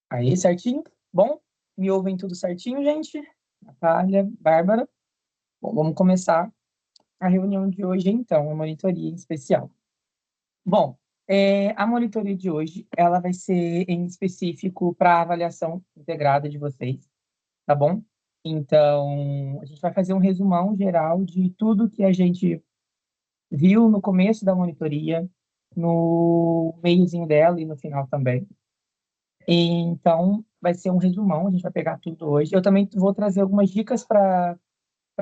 Aí, certinho? Bom, me ouvem tudo certinho, gente? Natália, Bárbara. Bom, vamos começar a reunião de hoje, então, a monitoria em especial. Bom, a monitoria de hoje, ela vai ser em específico para a avaliação integrada de vocês, tá bom? Então, a gente vai fazer um resumão geral de tudo que a gente viu no começo da monitoria, no meiozinho dela e no final também. Então, vai ser um resumão, a gente vai pegar tudo hoje. Eu também vou trazer algumas dicas para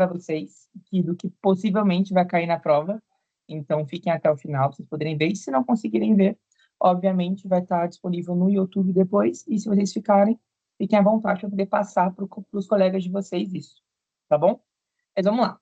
vocês do que possivelmente vai cair na prova. Então, fiquem até o final para vocês poderem ver. E se não conseguirem ver, obviamente vai estar disponível no YouTube depois. E se vocês fiquem à vontade para poder passar para os colegas de vocês isso, tá bom? Mas vamos lá.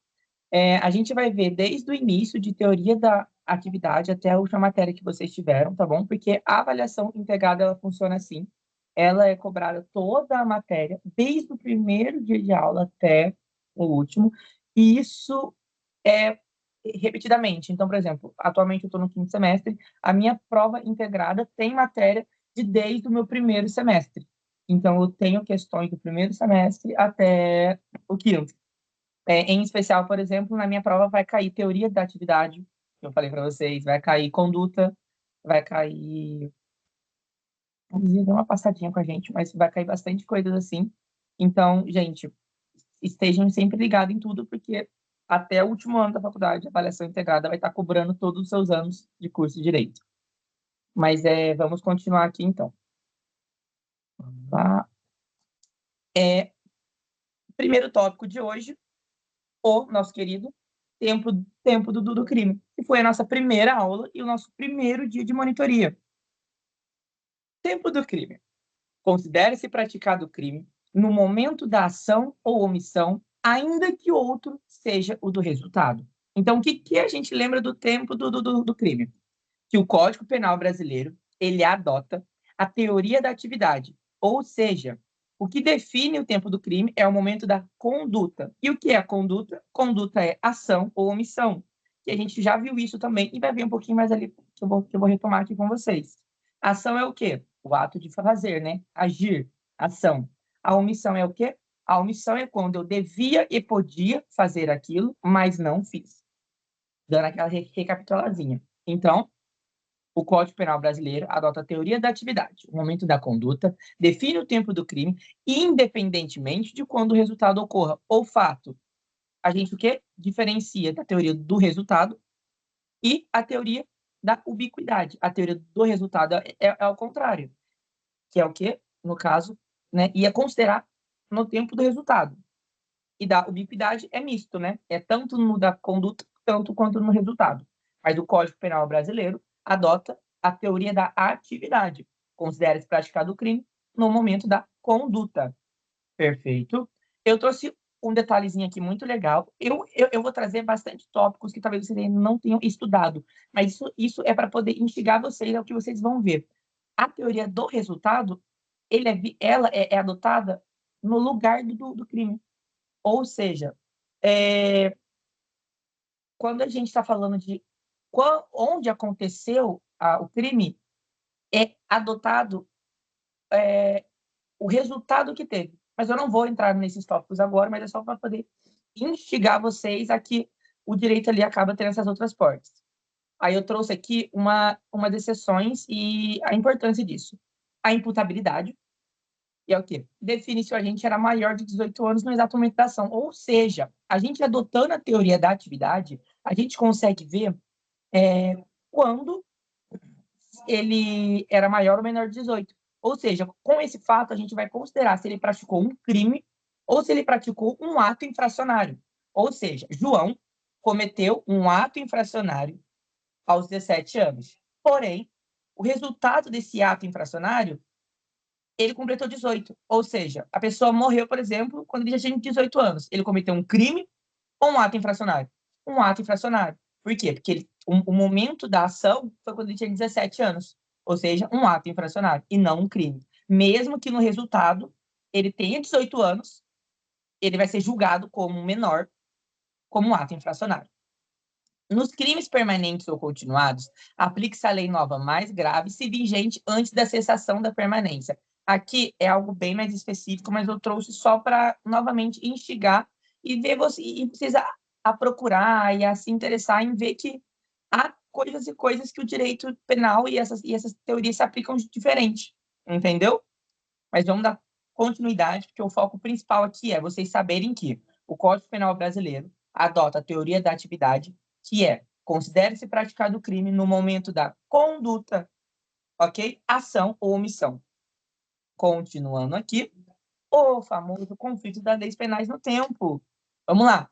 A gente vai ver desde o início de teoria da atividade até a última matéria que vocês tiveram, tá bom? Porque a avaliação integrada, ela funciona assim. Ela é cobrada toda a matéria, desde o primeiro dia de aula até o último. E isso é repetidamente. Então, por exemplo, atualmente eu estou no 5º semestre, a minha prova integrada tem matéria desde o meu primeiro semestre. Então, eu tenho questões do primeiro semestre até o 5º. Em especial, por exemplo, na minha prova vai cair teoria da atividade, que eu falei para vocês, vai cair conduta, vai cair. Inclusive, deu uma passadinha com a gente, mas vai cair bastante coisas assim. Então, gente, estejam sempre ligados em tudo, porque até o último ano da faculdade, a avaliação integrada vai estar cobrando todos os seus anos de curso de direito. Mas vamos continuar aqui então. Tá? Primeiro tópico de hoje, o nosso querido tempo do crime, que foi a nossa primeira aula e o nosso primeiro dia de monitoria. Tempo do crime. Considere-se praticado o crime no momento da ação ou omissão, ainda que outro seja o do resultado. Então, o que a gente lembra do tempo do crime? Que o Código Penal brasileiro, ele adota a teoria da atividade, ou seja, o que define o tempo do crime é o momento da conduta. E o que é a conduta? Conduta é ação ou omissão. E a gente já viu isso também e vai ver um pouquinho mais ali que eu vou retomar aqui com vocês. A ação é o quê? O ato de fazer, né? Agir, ação. A omissão é o quê? A omissão é quando eu devia e podia fazer aquilo, mas não fiz. Dando aquela recapitulazinha. Então, o Código Penal brasileiro adota a teoria da atividade, o momento da conduta, define o tempo do crime, independentemente de quando o resultado ocorra. Ou fato, a gente o quê? Diferencia da teoria do resultado e a teoria da ubiquidade. A teoria do resultado é ao contrário, que é o quê? No caso, né, ia considerar no tempo do resultado. E da ubiquidade é misto, né? É tanto no da conduta, tanto quanto no resultado. Mas o Código Penal brasileiro adota a teoria da atividade. Considera-se praticado o crime no momento da conduta. Perfeito. Eu trouxe um detalhezinho aqui muito legal. Eu vou trazer bastante tópicos que talvez vocês não tenham estudado, mas isso é para poder instigar vocês ao que vocês vão ver. A teoria do resultado, ela é adotada no lugar do crime. Ou seja, quando a gente está falando de onde aconteceu o crime, é adotado o resultado que teve. Mas eu não vou entrar nesses tópicos agora, mas é só para poder instigar vocês a que o direito ali acaba tendo essas outras portas. Aí eu trouxe aqui uma das exceções e a importância disso. A imputabilidade, e é o quê? Define se o agente era maior de 18 anos no exato momento da ação. Ou seja, a gente adotando a teoria da atividade, a gente consegue ver quando ele era maior ou menor de 18. Ou seja, com esse fato, a gente vai considerar se ele praticou um crime ou se ele praticou um ato infracionário. Ou seja, João cometeu um ato infracionário aos 17 anos. Porém, o resultado desse ato infracionário, ele completou 18. Ou seja, a pessoa morreu, por exemplo, quando ele já tinha 18 anos. Ele cometeu um crime ou um ato infracionário? Um ato infracionário. Por quê? Porque o momento da ação foi quando ele tinha 17 anos. Ou seja, um ato infracionário e não um crime. Mesmo que no resultado ele tenha 18 anos, ele vai ser julgado como menor, como um ato infracionário. Nos crimes permanentes ou continuados, aplique-se a lei nova mais grave se vigente antes da cessação da permanência. Aqui é algo bem mais específico, mas eu trouxe só para, novamente, instigar e ver você, e vocês a procurar e a se interessar em ver que há coisas e coisas que o direito penal e essas teorias se aplicam diferente, entendeu? Mas vamos dar continuidade, porque o foco principal aqui é vocês saberem que o Código Penal brasileiro adota a teoria da atividade, que é considere-se praticado o crime no momento da conduta, ok? Ação ou omissão. Continuando aqui, o famoso conflito das leis penais no tempo. Vamos lá.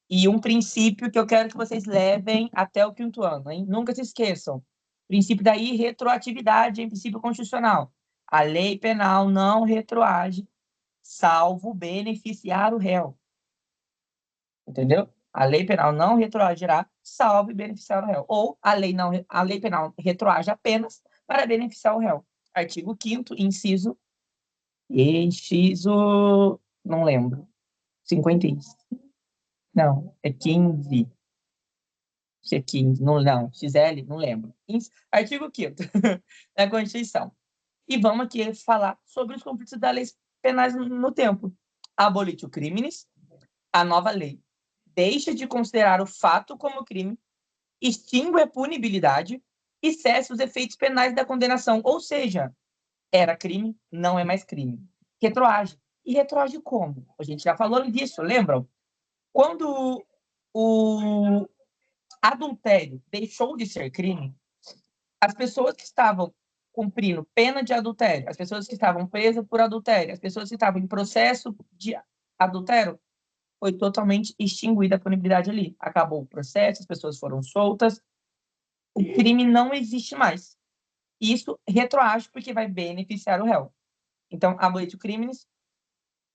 E um princípio que eu quero que vocês levem até o 5º ano, hein? Nunca se esqueçam. Princípio da irretroatividade em princípio constitucional. A lei penal não retroage, salvo beneficiar o réu. Entendeu? A lei penal não retroagirá, salvo beneficiar o réu. Ou a lei penal retroage apenas para beneficiar o réu. Artigo 5º, inciso, não lembro, 55. Não, é 15. Se é 15, não, XL, não lembro. Artigo 5º da Constituição. E vamos aqui falar sobre os conflitos das leis penais no tempo. Abolitio criminis, a nova lei deixa de considerar o fato como crime, extingue a punibilidade e cessa os efeitos penais da condenação. Ou seja, era crime, não é mais crime. Retroage. E retroage como? A gente já falou disso, lembram? Quando o adultério deixou de ser crime, as pessoas que estavam cumprindo pena de adultério, as pessoas que estavam presas por adultério, as pessoas que estavam em processo de adultério, foi totalmente extinguida a punibilidade ali. Acabou o processo, as pessoas foram soltas, o crime não existe mais. Isso retroage porque vai beneficiar o réu. Então, abolitio criminis,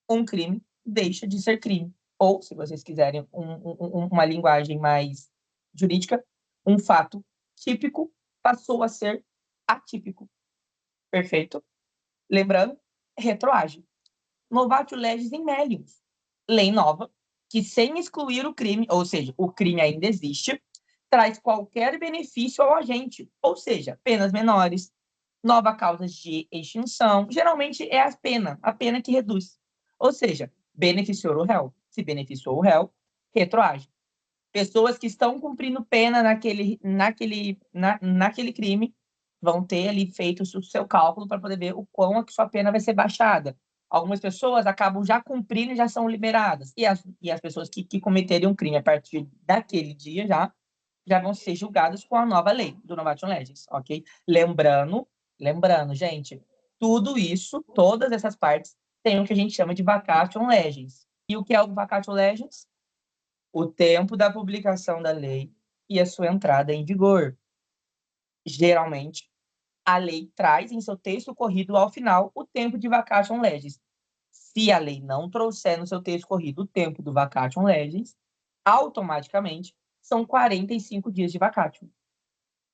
um crime deixa de ser crime. Ou, se vocês quiserem uma linguagem mais jurídica, um fato típico passou a ser atípico. Perfeito? Lembrando, retroage. Novatio legis in melius. Lei nova, que sem excluir o crime, ou seja, o crime ainda existe, traz qualquer benefício ao agente, ou seja, penas menores, nova causa de extinção, geralmente é a pena que reduz. Ou seja, beneficiou o réu. Se beneficiou o réu, retroage. Pessoas que estão cumprindo pena naquele crime vão ter ali feito o seu cálculo para poder ver o quão a sua pena vai ser baixada. Algumas pessoas acabam já cumprindo e já são liberadas. E as pessoas que cometerem um crime a partir daquele dia já vão ser julgadas com a nova lei do Novation Legis, ok? Lembrando, gente, tudo isso, todas essas partes, tem o que a gente chama de vacatio legis. E o que é o vacatio legis? O tempo da publicação da lei e a sua entrada em vigor. Geralmente, a lei traz em seu texto corrido ao final o tempo de vacatio legis. Se a lei não trouxer no seu texto corrido o tempo do vacatio legis, automaticamente são 45 dias de vacatio.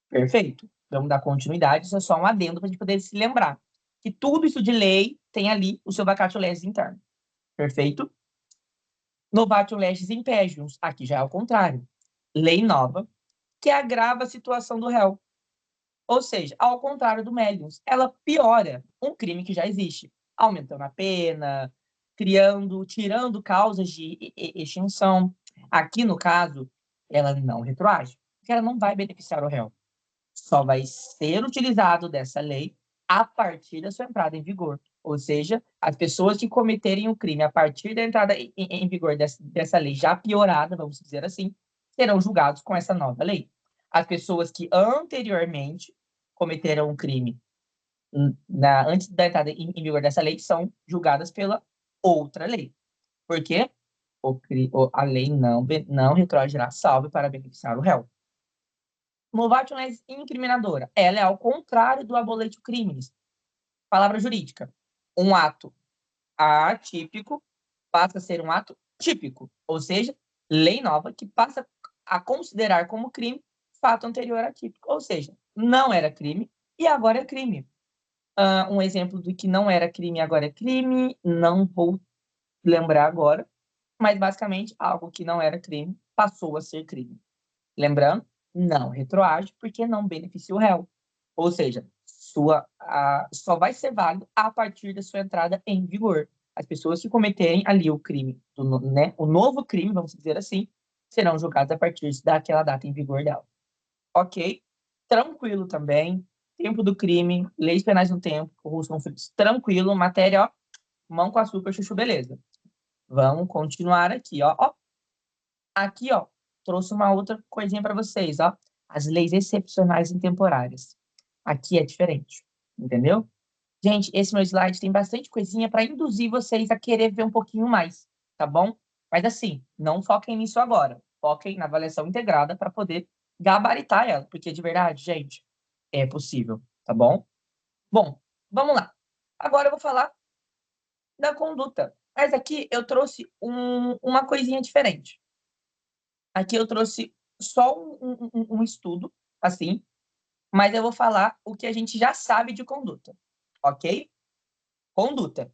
Perfeito? Vamos dar continuidade, isso é só um adendo para a gente poder se lembrar que tudo isso de lei tem ali o seu vacatio legis interno. Perfeito? Novatio legis impégius, aqui já é o contrário. Lei nova que agrava a situação do réu. Ou seja, ao contrário do melius, ela piora um crime que já existe, aumentando a pena, tirando causas de extinção. Aqui, no caso, ela não retroage, porque ela não vai beneficiar o réu. Só vai ser utilizado dessa lei a partir da sua entrada em vigor. Ou seja, as pessoas que cometerem o crime a partir da entrada em vigor dessa lei já piorada, vamos dizer assim, serão julgados com essa nova lei. As pessoas que anteriormente cometeram um crime antes da entrada em vigor dessa lei são julgadas pela outra lei. Por quê? A lei não retroagirá salvo para beneficiar o réu. Novatio legis incriminadora. Ela é ao contrário do abolitio criminis. Palavra jurídica. Um ato atípico passa a ser um ato típico. Ou seja, lei nova que passa a considerar como crime fato anterior atípico. Ou seja, não era crime e agora é crime. Um exemplo do que não era crime e agora é crime, não vou lembrar agora, mas basicamente algo que não era crime passou a ser crime. Lembrando, não retroage porque não beneficia o réu. Ou seja, só vai ser válido a partir da sua entrada em vigor. As pessoas que cometerem ali o crime, né, o novo crime, vamos dizer assim, serão julgadas a partir daquela data em vigor dela. Ok? Tranquilo também. Tempo do crime, leis penais no tempo, os conflitos, tranquilo. Matéria, ó, mão com açúcar, chuchu, beleza. Vamos continuar aqui, ó. Aqui, ó, trouxe uma outra coisinha para vocês, ó. As leis excepcionais e temporárias. Aqui é diferente, entendeu? Gente, esse meu slide tem bastante coisinha para induzir vocês a querer ver um pouquinho mais, tá bom? Mas assim, não foquem nisso agora. Foquem na avaliação integrada para poder gabaritar ela, porque de verdade, gente, é possível, tá bom? Bom, vamos lá. Agora eu vou falar da conduta. Mas aqui eu trouxe uma coisinha diferente. Aqui eu trouxe só um estudo, assim, mas eu vou falar o que a gente já sabe de conduta, ok? Conduta,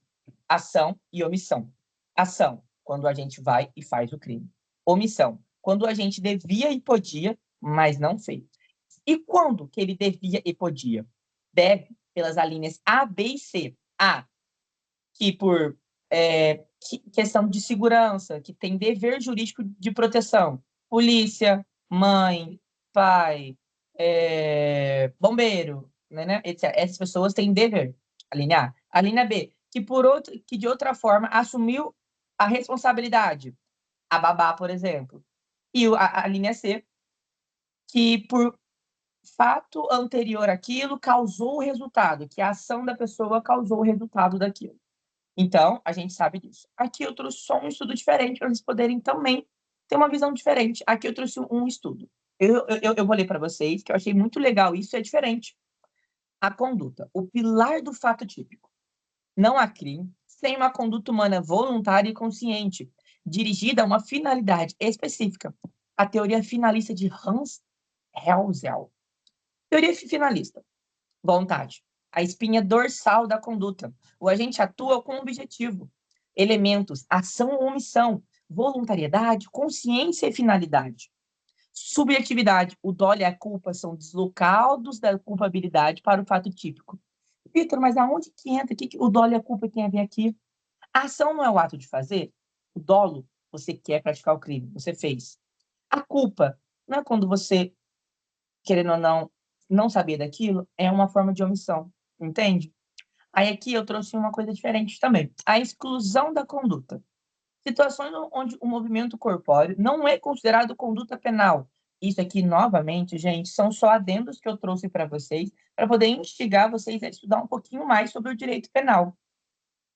ação e omissão. Ação, quando a gente vai e faz o crime. Omissão, quando a gente devia e podia, mas não fez. E quando que ele devia e podia? Deve, pelas alíneas A, B e C. A, que por questão de segurança, que tem dever jurídico de proteção. Polícia, mãe, pai, bombeiro, né, etc. Essas pessoas têm dever. A linha A. A linha B, que de outra forma assumiu a responsabilidade. A babá, por exemplo. E a linha C, que por fato anterior àquilo causou o resultado, que a ação da pessoa causou o resultado daquilo. Então, a gente sabe disso. Aqui eu trouxe só um estudo diferente para vocês poderem também ter uma visão diferente. Aqui eu trouxe um estudo. Eu vou ler para vocês, que eu achei muito legal isso, é diferente. A conduta, o pilar do fato típico. Não há crime sem uma conduta humana voluntária e consciente, dirigida a uma finalidade específica. A teoria finalista de Hans Helsel. Teoria finalista. Vontade. A espinha dorsal da conduta. O agente atua com objetivo. Elementos, ação ou omissão, voluntariedade, consciência e finalidade. Subjetividade. O dolo e a culpa são deslocados da culpabilidade para o fato típico. Vitor, mas aonde que entra? O que o dolo e a culpa tem a ver aqui? A ação não é o ato de fazer? O dolo, você quer praticar o crime, você fez. A culpa não é quando você, querendo ou não sabia daquilo, é uma forma de omissão, entende? Aí aqui eu trouxe uma coisa diferente também. A exclusão da conduta. Situações onde o movimento corpóreo não é considerado conduta penal. Isso aqui, novamente, gente, são só adendos que eu trouxe para vocês, para poder instigar vocês a estudar um pouquinho mais sobre o direito penal.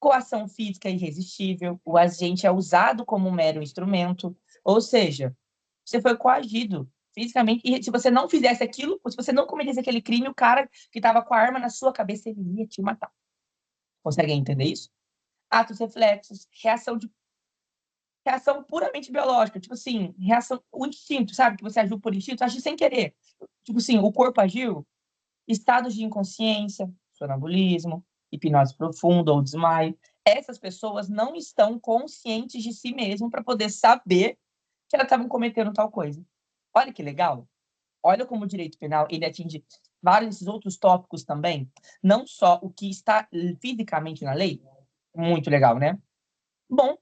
Coação física irresistível, o agente é usado como um mero instrumento, ou seja, você foi coagido fisicamente, e se você não fizesse aquilo, se você não cometesse aquele crime, o cara que estava com a arma na sua cabeça, ele ia te matar. Conseguem entender isso? Atos reflexos, reação puramente biológica, tipo assim, reação, o instinto, sabe? Que você agiu por instinto, agiu sem querer. Tipo assim, o corpo agiu, estados de inconsciência, sonambulismo, hipnose profunda ou desmaio. Essas pessoas não estão conscientes de si mesmas para poder saber que elas estavam cometendo tal coisa. Olha que legal. Olha como o direito penal ele atinge vários desses outros tópicos também, não só o que está fisicamente na lei. Muito legal, né? Bom,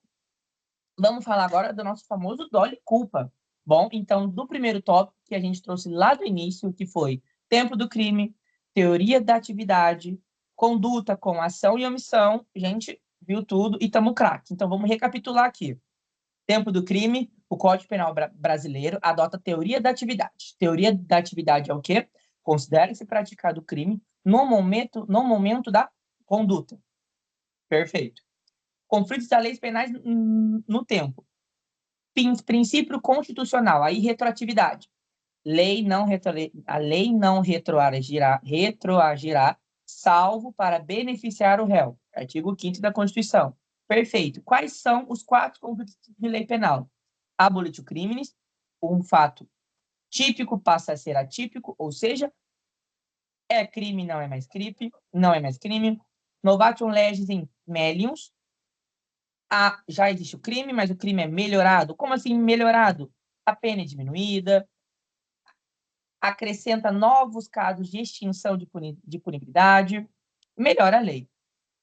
vamos falar agora do nosso famoso dolo e culpa. Bom, então, do primeiro tópico que a gente trouxe lá do início, que foi tempo do crime, teoria da atividade, conduta com ação e omissão, a gente viu tudo e estamos craque. Então, vamos recapitular aqui. Tempo do crime, o Código Penal brasileiro adota a teoria da atividade. Teoria da atividade é o quê? Considera-se praticado o crime no momento da conduta. Perfeito. Conflitos das leis penais no tempo. Princípio constitucional, a irretroatividade. A lei não retroagirá, salvo para beneficiar o réu. Artigo 5º da Constituição. Perfeito. Quais são os 4 conflitos de lei penal? Abolitio criminis, um fato típico passa a ser atípico, ou seja, é crime, não é mais crime, não é mais crime. Novatium legis in melius, já existe o crime, mas o crime é melhorado. Como assim melhorado? A pena é diminuída, acrescenta novos casos de extinção de punibilidade, melhora a lei.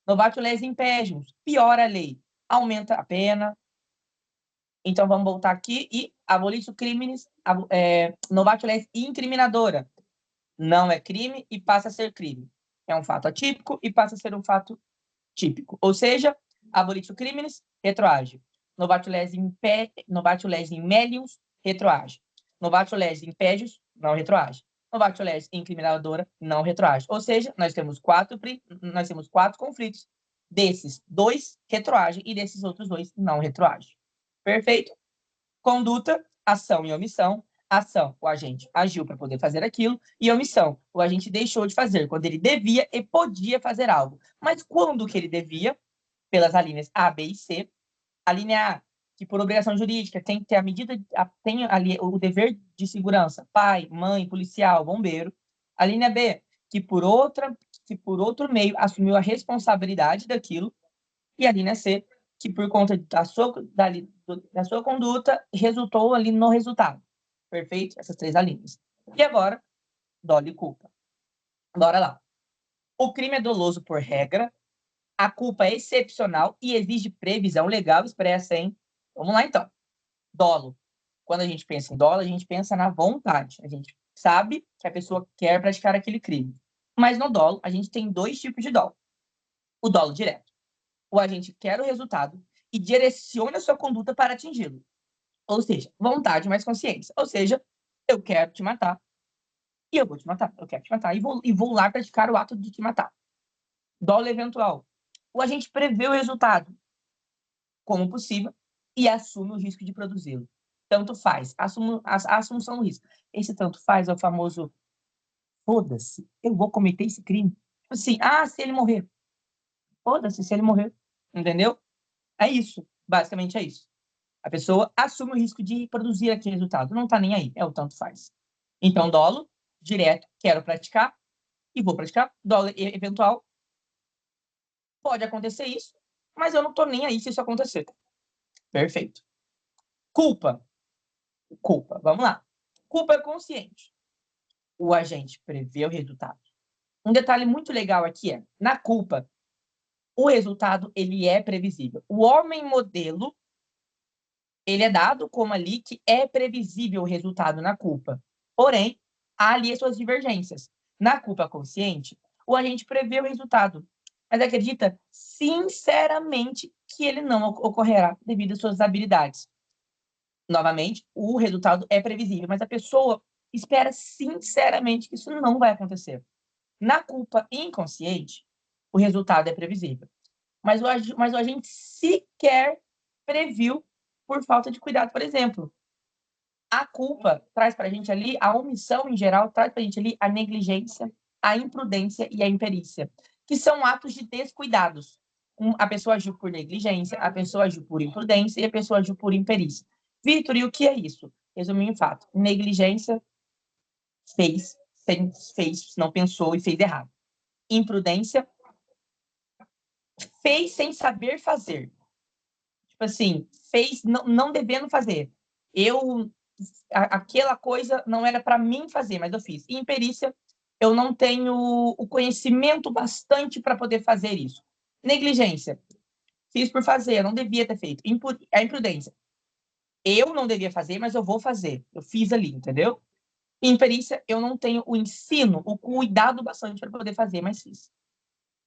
Novatio legis impégimus, piora a lei, aumenta a pena. Então, vamos voltar aqui e abolitio criminis, novatio legis incriminadora. Não é crime e passa a ser crime. É um fato atípico e passa a ser um fato típico. Ou seja, abolitio criminis, retroage. Novatio legis immelius, retroage. Novatio legis impédios, não retroage. Novatio legis incriminadora, não retroage. Ou seja, nós temos quatro conflitos. Desses, 2 retroagem e desses outros 2 não retroagem. Perfeito? Conduta, ação e omissão. Ação, o agente agiu para poder fazer aquilo, e omissão, o agente deixou de fazer quando ele devia e podia fazer algo. Mas quando que ele devia? Pelas alíneas A, B e C. A linha A, que por obrigação jurídica tem que ter tem ali o dever de segurança, pai, mãe, policial, bombeiro. A linha B, que por outro meio assumiu a responsabilidade daquilo. E a linha C, que por conta da sua conduta, resultou ali no resultado. Perfeito? Essas 3 alíneas. E agora, dolo e culpa. Bora lá. O crime é doloso por regra, a culpa é excepcional e exige previsão legal expressa, hein? Vamos lá, então. Dolo. Quando a gente pensa em dolo, a gente pensa na vontade. A gente sabe que a pessoa quer praticar aquele crime. Mas no dolo, a gente tem 2 tipos de dolo. O dolo direto. O agente quer o resultado e direciona a sua conduta para atingi-lo. Ou seja, vontade mais consciência. Ou seja, eu quero te matar e eu vou te matar. Eu quero te matar e vou lá praticar o ato de te matar. Dolo eventual. O agente prevê o resultado como possível e assume o risco de produzi-lo. Tanto faz. A assunção do risco. Esse tanto faz é o famoso foda-se, eu vou cometer esse crime. Assim, se ele morrer. Foda-se se ele morrer. Entendeu? É isso. Basicamente é isso. A pessoa assume o risco de produzir aquele resultado. Não está nem aí. É o tanto faz. Então, dolo, direto, quero praticar e vou praticar. Dolo eventual, pode acontecer isso, mas eu não estou nem aí se isso acontecer. Perfeito. Culpa. Culpa. Vamos lá. Culpa é consciente. O agente prevê o resultado. Um detalhe muito legal aqui é, na culpa, o resultado ele é previsível. O homem modelo, ele é dado como ali que é previsível o resultado na culpa. Porém, há ali as suas divergências. Na culpa consciente, o agente prevê o resultado, mas acredita sinceramente que ele não ocorrerá devido às suas habilidades. Novamente, o resultado é previsível, mas a pessoa espera sinceramente que isso não vai acontecer. Na culpa inconsciente, o resultado é previsível, mas o agente sequer previu por falta de cuidado. Por exemplo, a culpa traz para a gente ali, a omissão em geral, traz para a gente ali a negligência, a imprudência e a imperícia, que são atos de descuidados. A pessoa agiu por negligência, a pessoa agiu por imprudência e a pessoa agiu por imperícia. Vitor, e o que é isso? Resumindo em fato, negligência fez, não pensou e fez errado. Imprudência fez sem saber fazer. Tipo assim, fez não devendo fazer. Aquela coisa não era para mim fazer, mas eu fiz. E imperícia, eu não tenho o conhecimento bastante para poder fazer isso. Negligência, fiz por fazer, eu não devia ter feito. A imprudência, eu não devia fazer, mas eu vou fazer. Eu fiz ali, entendeu? E imperícia, eu não tenho o ensino, o cuidado bastante para poder fazer, mas fiz.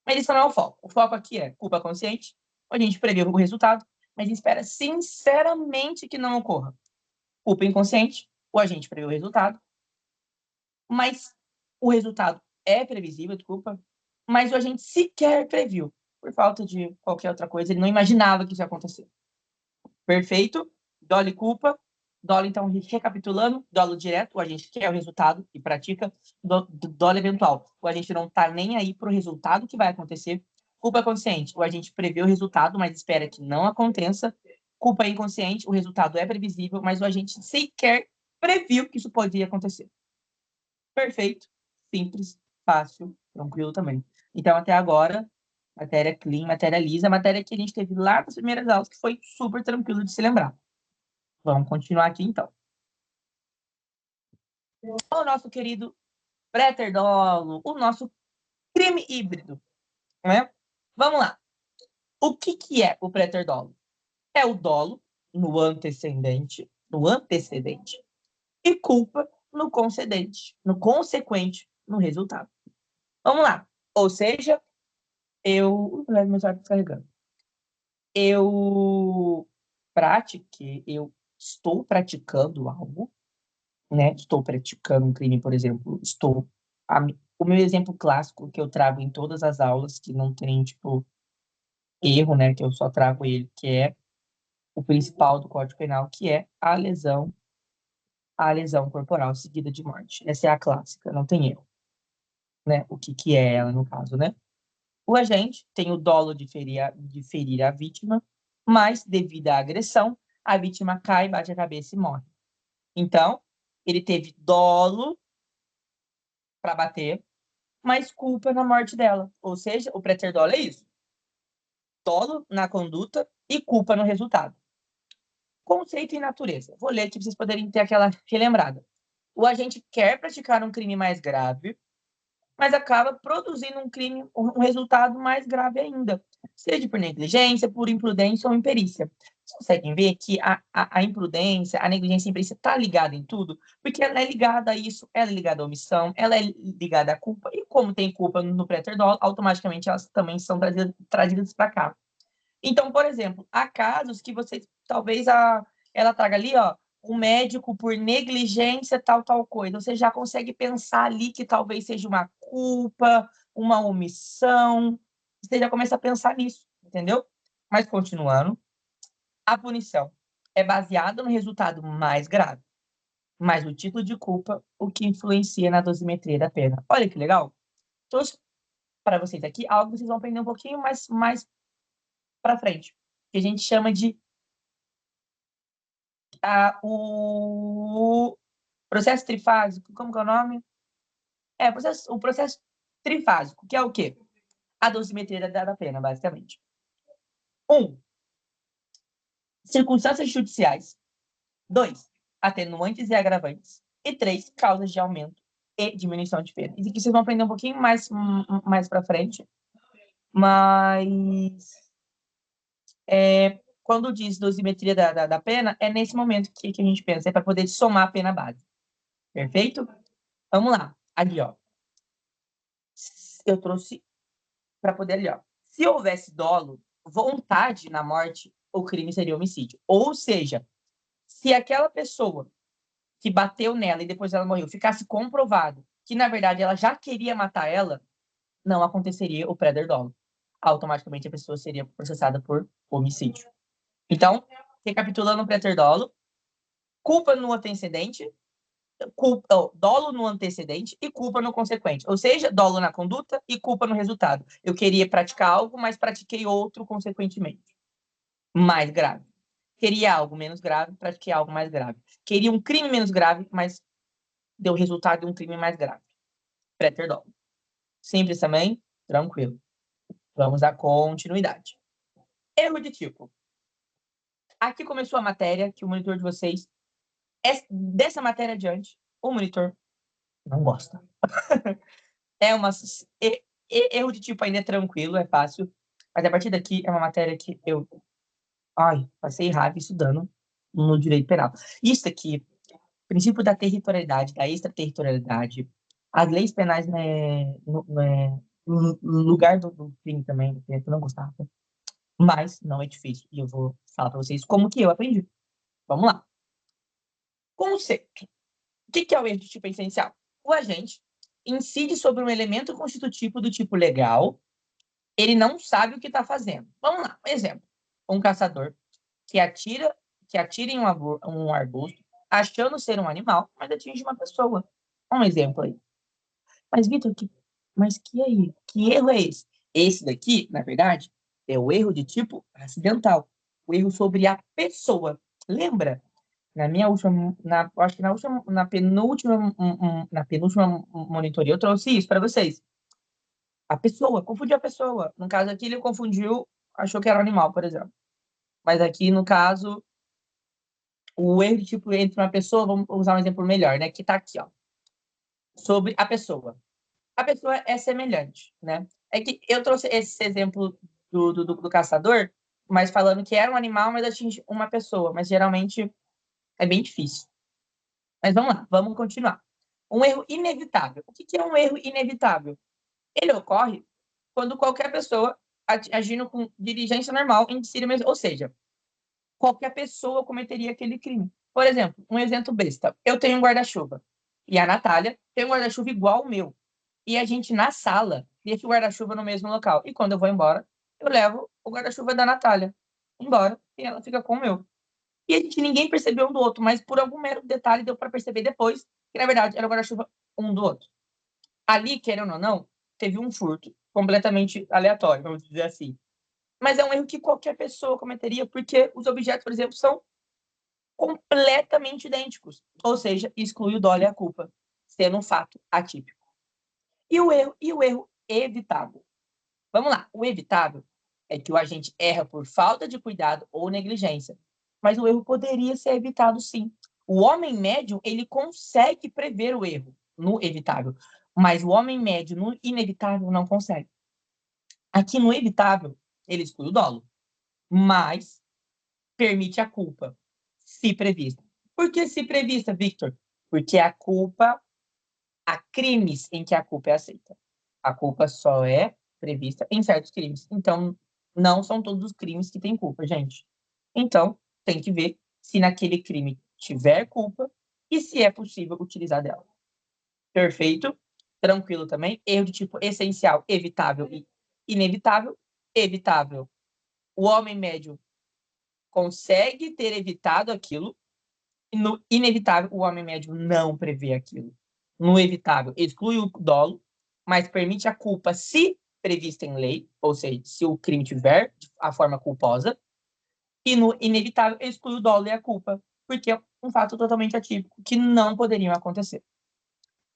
Mas isso não é o foco. O foco aqui é culpa consciente, a gente prevê o resultado, mas espera sinceramente que não ocorra. Culpa inconsciente, o agente prevê o resultado, mas o resultado é previsível, desculpa, mas o agente sequer previu, por falta de qualquer outra coisa, ele não imaginava que isso ia acontecer. Perfeito? Dolo e culpa. Dolo, então, recapitulando, dolo direto, o agente quer o resultado e pratica. Dolo eventual, o agente não está nem aí para o resultado que vai acontecer. Culpa consciente, o agente prevê o resultado, mas espera que não aconteça. Culpa inconsciente, o resultado é previsível, mas o agente sequer previu que isso poderia acontecer. Perfeito, simples, fácil, tranquilo também. Então, até agora, matéria clean, matéria lisa, matéria que a gente teve lá nas primeiras aulas, que foi super tranquilo de se lembrar. Vamos continuar aqui, então. o nosso querido préter-dolo, o nosso crime híbrido, né? Vamos lá. O que é o préter-dolo? É o dolo no antecedente, e culpa no concedente, no consequente, no resultado. Vamos lá. Ou seja, eu estou praticando algo, né? Estou praticando um crime, por exemplo, o meu exemplo clássico que eu trago em todas as aulas, que não tem, tipo, erro, né? Que eu só trago ele, que é o principal do Código Penal, que é a lesão corporal seguida de morte. Essa é a clássica, não tem erro, né? O que é ela, no caso, né? O agente tem o dolo de ferir a vítima, mas, devido à agressão, a vítima cai, bate a cabeça e morre. Então, ele teve dolo para bater, mas culpa na morte dela. Ou seja, o préter-dolo é isso. Dolo na conduta e culpa no resultado. Conceito e natureza. Vou ler aqui para vocês poderem ter aquela relembrada. O agente quer praticar um crime mais grave, mas acaba produzindo um resultado mais grave ainda, seja por negligência, por imprudência ou imperícia. Vocês conseguem ver que a imprudência, a negligência e a imperícia está ligada em tudo, porque ela é ligada a isso, ela é ligada à omissão, ela é ligada à culpa, e como tem culpa no préter-dolo, automaticamente elas também são trazidas para cá. Então, por exemplo, há casos que vocês, talvez ela traga ali, ó, o médico por negligência, tal coisa. Você já consegue pensar ali que talvez seja uma culpa, uma omissão. Você já começa a pensar nisso, entendeu? Mas continuando, a punição é baseada no resultado mais grave, mas o tipo de culpa, o que influencia na dosimetria da pena. Olha que legal. Trouxe para vocês aqui algo que vocês vão aprender um pouquinho mais para frente, que a gente chama de o processo trifásico, como que é o nome? O processo trifásico, que é o quê? A dosimetria da pena, basicamente. 1. Circunstâncias judiciais. 2. Atenuantes e agravantes. E 3. Causas de aumento e diminuição de pena. Isso aqui vocês vão aprender um pouquinho mais para frente. Mas quando diz dosimetria da pena, é nesse momento que a gente pensa, é para poder somar a pena base. Perfeito? Vamos lá. Ali, ó. Eu trouxe para poder ali, ó. Se houvesse dolo, vontade na morte, o crime seria homicídio. Ou seja, se aquela pessoa que bateu nela e depois ela morreu ficasse comprovado que, na verdade, ela já queria matar ela, não aconteceria o préder-dolo. Automaticamente a pessoa seria processada por homicídio. Então, recapitulando o préder-dolo, culpa no antecedente, dolo no antecedente e culpa no consequente. Ou seja, dolo na conduta e culpa no resultado. Eu queria praticar algo, mas pratiquei outro consequentemente. Mais grave. Queria algo menos grave, pratiquei algo mais grave. Queria um crime menos grave, mas deu resultado de um crime mais grave. Préter-dolo. Simples também, tranquilo. Vamos dar continuidade. Erro de tipo. Aqui começou a matéria que o monitor de vocês, dessa matéria adiante, o monitor não gosta. Erro de tipo ainda é tranquilo, é fácil, mas a partir daqui é uma matéria que eu passei raiva estudando no direito penal. Isso aqui, princípio da territorialidade, da extraterritorialidade, as leis penais, né, no lugar do crime também, que eu não gostava, mas não é difícil, e eu vou falar para vocês como que eu aprendi. Vamos lá. Conceito. O que é o erro de tipo essencial? O agente incide sobre um elemento constitutivo do tipo legal, ele não sabe o que está fazendo. Vamos lá, um exemplo. Um caçador que atira em um arbusto, achando ser um animal, mas atinge uma pessoa. Um exemplo aí. Mas, Vitor, que erro é esse? Esse daqui, na verdade, é o erro de tipo acidental. O erro sobre a pessoa. Lembra? Acho que na penúltima monitoria, eu trouxe isso para vocês. A pessoa, confundiu a pessoa. No caso aqui, ele confundiu, achou que era um animal, por exemplo. Mas aqui, no caso, o erro de tipo entre uma pessoa, vamos usar um exemplo melhor, né? Que tá aqui, ó. sobre a pessoa. A pessoa é semelhante, né? É que eu trouxe esse exemplo do caçador, mas falando que era um animal, mas atinge uma pessoa. Mas geralmente é bem difícil. Mas vamos lá, vamos continuar. Um erro inevitável. O que é um erro inevitável? Ele ocorre quando qualquer pessoa agindo com diligência normal em si mesmo, ou seja, qualquer pessoa cometeria aquele crime. Por exemplo, um exemplo besta. Eu tenho um guarda-chuva e a Natália tem um guarda-chuva igual ao meu. E a gente, na sala, deixa o guarda-chuva no mesmo local. E quando eu vou embora, eu levo o guarda-chuva da Natália embora e ela fica com o meu. E a gente ninguém percebeu um do outro, mas por algum mero detalhe deu para perceber depois que, na verdade, era o guarda-chuva um do outro. Ali, querendo ou não, teve um furto completamente aleatório, vamos dizer assim. Mas é um erro que qualquer pessoa cometeria, porque os objetos, por exemplo, são completamente idênticos. Ou seja, exclui o dolo e a culpa, sendo um fato atípico. E o erro evitável? Vamos lá. O evitável é que o agente erra por falta de cuidado ou negligência. Mas o erro poderia ser evitado, sim. O homem médio, ele consegue prever o erro no evitável. Mas o homem médio no inevitável não consegue. Aqui no evitável, ele exclui o dolo. Mas permite a culpa, se prevista. Por que se prevista, Victor? Porque a culpa, há crimes em que a culpa é aceita. A culpa só é prevista em certos crimes. Então, não são todos os crimes que têm culpa, gente. Então, tem que ver se naquele crime tiver culpa e se é possível utilizar dela. Perfeito? Tranquilo também. Erro de tipo essencial, evitável e inevitável. Evitável. O homem médio consegue ter evitado aquilo. No inevitável, o homem médio não prevê aquilo. No evitável, exclui o dolo, mas permite a culpa se prevista em lei, ou seja, se o crime tiver a forma culposa. E no inevitável, exclui o dolo e a culpa, porque é um fato totalmente atípico que não poderiam acontecer.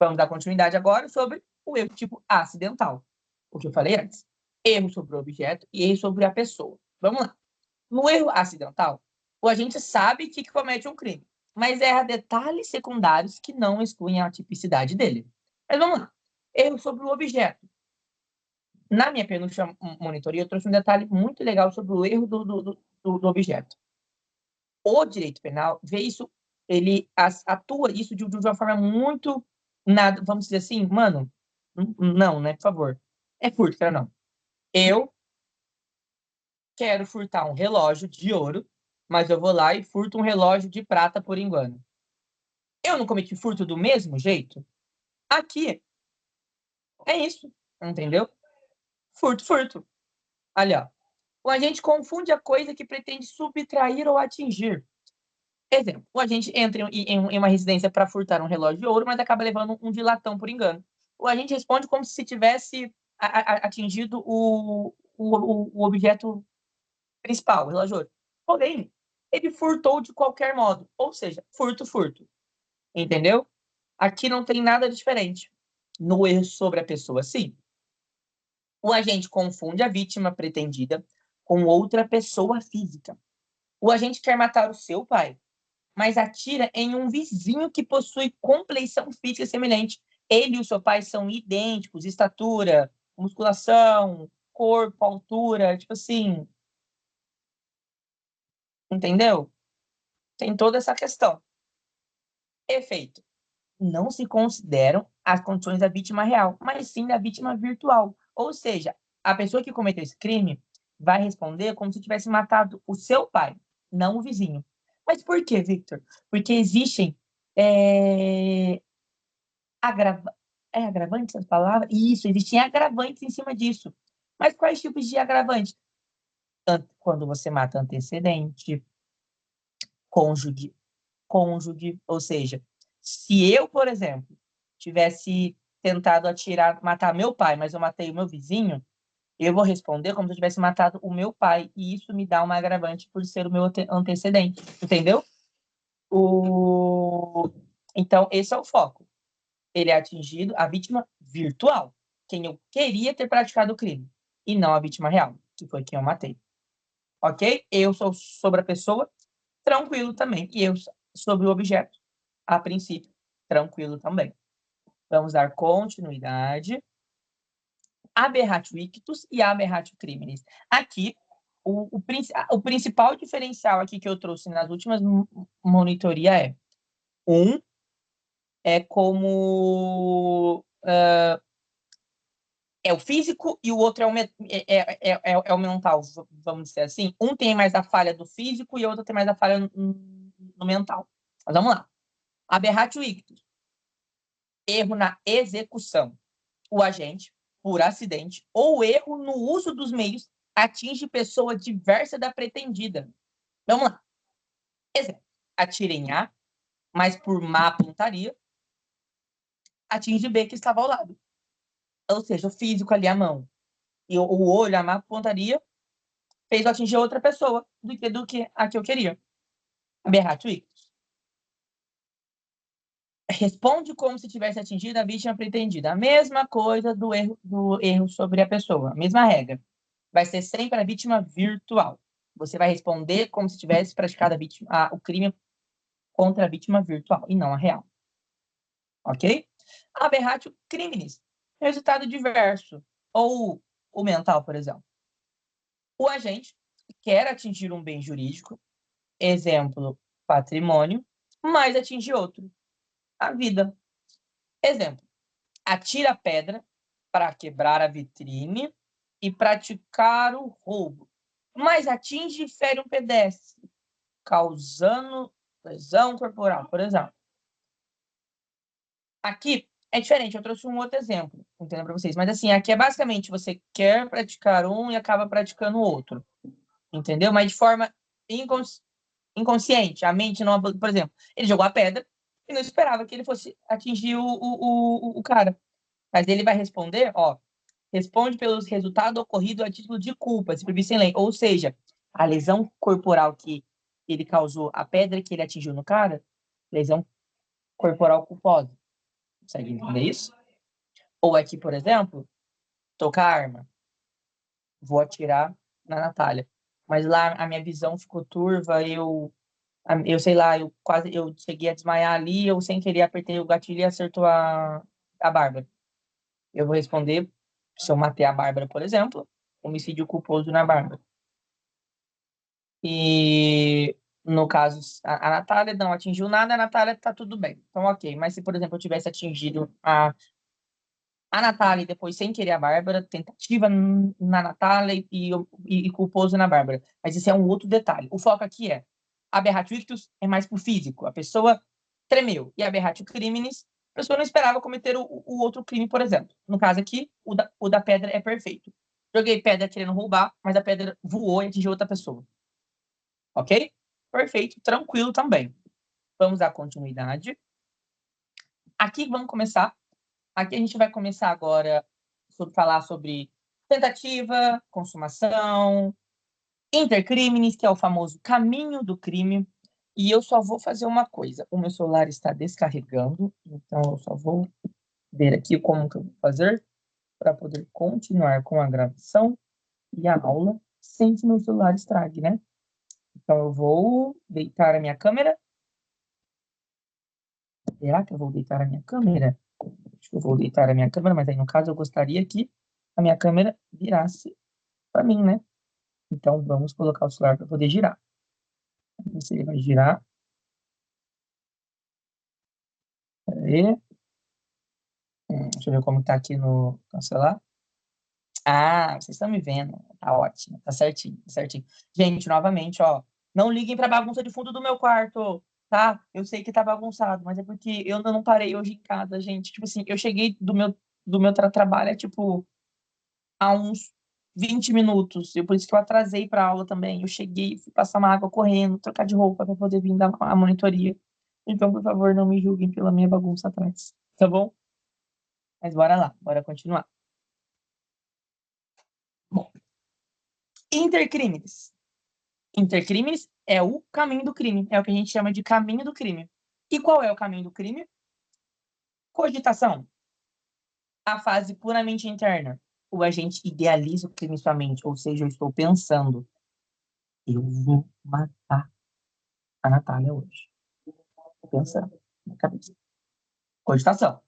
Vamos dar continuidade agora sobre o erro tipo acidental, o que eu falei antes. Erro sobre o objeto e erro sobre a pessoa. Vamos lá. No erro acidental, o agente sabe que comete um crime, mas erra detalhes secundários que não excluem a tipicidade dele. Mas vamos lá. Erro sobre o objeto. Na minha penúltima monitoria, eu trouxe um detalhe muito legal sobre o erro do objeto. O direito penal vê isso, ele atua isso de uma forma muito, nada, vamos dizer assim, mano, não, né, por favor. É furto, cara, não. Eu quero furtar um relógio de ouro, mas eu vou lá e furto um relógio de prata por engano. Eu não cometi furto do mesmo jeito? Aqui é isso, entendeu? Furto, furto. Ali, ó. O agente confunde a coisa que pretende subtrair ou atingir. Exemplo, o agente entra em uma residência para furtar um relógio de ouro, mas acaba levando um de latão por engano. O agente responde como se tivesse atingido o objeto principal, o relógio de ouro. Porém, ele furtou de qualquer modo. Ou seja, furto, furto. Entendeu? Aqui não tem nada diferente. No erro sobre a pessoa, sim. O agente confunde a vítima pretendida com outra pessoa física. O agente quer matar o seu pai, mas atira em um vizinho que possui compleição física semelhante. Ele e o seu pai são idênticos, estatura, musculação, corpo, altura, tipo assim. Entendeu? Tem toda essa questão. Efeito. Não se consideram as condições da vítima real, mas sim da vítima virtual. Ou seja, a pessoa que cometeu esse crime vai responder como se tivesse matado o seu pai, não o vizinho. Mas por quê, Victor? Porque existem agravantes essa palavra? Isso, existem agravantes em cima disso. Mas quais tipos de agravantes? Quando você mata antecedente, cônjuge, cônjuge, ou seja, se eu, por exemplo, tivesse tentado matar meu pai, mas eu matei o meu vizinho, eu vou responder como se eu tivesse matado o meu pai, e isso me dá uma agravante por ser o meu antecedente, entendeu? O... Então, esse é o foco. Ele é atingido, a vítima virtual, quem eu queria ter praticado o crime, e não a vítima real, que foi quem eu matei. Ok? Eu sou sobre a pessoa, tranquilo também. E eu sobre o objeto, a princípio, tranquilo também. Vamos dar continuidade. Aberratio ictus e aberratio criminis. Aqui, o principal diferencial aqui que eu trouxe nas últimas monitorias é como é o físico e o outro é o mental, vamos dizer assim. Um tem mais a falha do físico e o outro tem mais a falha no mental. Mas vamos lá. Aberratio ictus. Erro na execução. O agente, por acidente ou erro no uso dos meios, atinge pessoa diversa da pretendida. Vamos lá. Exemplo. Atira em A, mas por má pontaria, atinge B, que estava ao lado. Ou seja, o físico ali, a mão, e o olho, a má pontaria, fez eu atingir outra pessoa do que a que eu queria. Aberratio ictus. Responde como se tivesse atingido a vítima pretendida. A mesma coisa do erro sobre a pessoa. A mesma regra. Vai ser sempre a vítima virtual. Você vai responder como se tivesse praticado o crime contra a vítima virtual e não a real. Ok? Aberratio criminis. Resultado diverso. Ou o mental, por exemplo. O agente quer atingir um bem jurídico, exemplo, patrimônio, mas atinge outro, a vida. Exemplo, atira pedra para quebrar a vitrine e praticar o roubo, mas atinge e fere um pedestre, causando lesão corporal, por exemplo. Aqui é diferente, eu trouxe um outro exemplo, entendendo para vocês, mas assim, aqui é basicamente você quer praticar um e acaba praticando o outro, entendeu? Mas de forma inconsciente, a mente não... Por exemplo, ele jogou a pedra e não esperava que ele fosse atingir o cara. Mas ele vai responder, ó, responde pelos resultados ocorridos a título de culpa, se previsto em lei. Ou seja, a lesão corporal que ele causou, a pedra que ele atingiu no cara, lesão corporal culposa. Consegue entender isso? Ou aqui, por exemplo, tocar arma. Vou atirar na Natália. Mas lá a minha visão ficou turva, eu sei lá, eu cheguei a desmaiar ali, eu sem querer apertei o gatilho e acertou a Bárbara. Eu vou responder, se eu matei a Bárbara, por exemplo, homicídio culposo na Bárbara. E no caso, a Natália não atingiu nada, a Natália tá tudo bem. Então, ok. Mas se, por exemplo, eu tivesse atingido a Natália e depois, sem querer, a Bárbara, tentativa na Natália e culposo na Bárbara. Mas isso é um outro detalhe. O foco aqui é aberratio ictus é mais pro físico. A pessoa tremeu. E aberratio criminis, a pessoa não esperava cometer o outro crime, por exemplo. No caso aqui, o da pedra é perfeito. Joguei pedra querendo roubar, mas a pedra voou e atingiu outra pessoa. Ok? Perfeito. Tranquilo também. Vamos dar continuidade. Aqui vamos começar. Aqui a gente vai começar agora a falar sobre tentativa, consumação, intercrimes, que é o famoso caminho do crime. E eu só vou fazer uma coisa. O meu celular está descarregando, então eu só vou ver aqui como que eu vou fazer para poder continuar com a gravação e a aula sem que meu celular estrague, né? Então eu vou deitar a minha câmera. Será que eu vou deitar a minha câmera? Acho que eu vou deitar a minha câmera, mas aí no caso eu gostaria que a minha câmera virasse para mim, né? Então vamos colocar o celular para poder girar. Vamos ver se ele vai girar. Peraí. Deixa eu ver como tá aqui no celular. Ah, vocês estão me vendo. Tá ótimo, tá certinho, tá certinho. Gente, novamente, ó, não liguem pra bagunça de fundo do meu quarto, tá? Eu sei que tá bagunçado, mas é porque eu não parei hoje em casa, gente. Tipo assim, eu cheguei do meu trabalho, tipo, há uns 20 minutos. E por isso que eu atrasei pra aula também. Eu cheguei, fui passar uma água correndo, trocar de roupa pra poder vir dar a monitoria. Então, por favor, não me julguem pela minha bagunça atrás, tá bom? Mas bora lá, bora continuar. Bom, intercrimes. Intercrimes é o caminho do crime, é o que a gente chama de caminho do crime. E qual é o caminho do crime? Cogitação, a fase puramente interna. O agente idealiza o crime em sua mente, ou seja, eu estou pensando, eu vou matar a Natália hoje. Estou pensando na cabeça. Cogitação.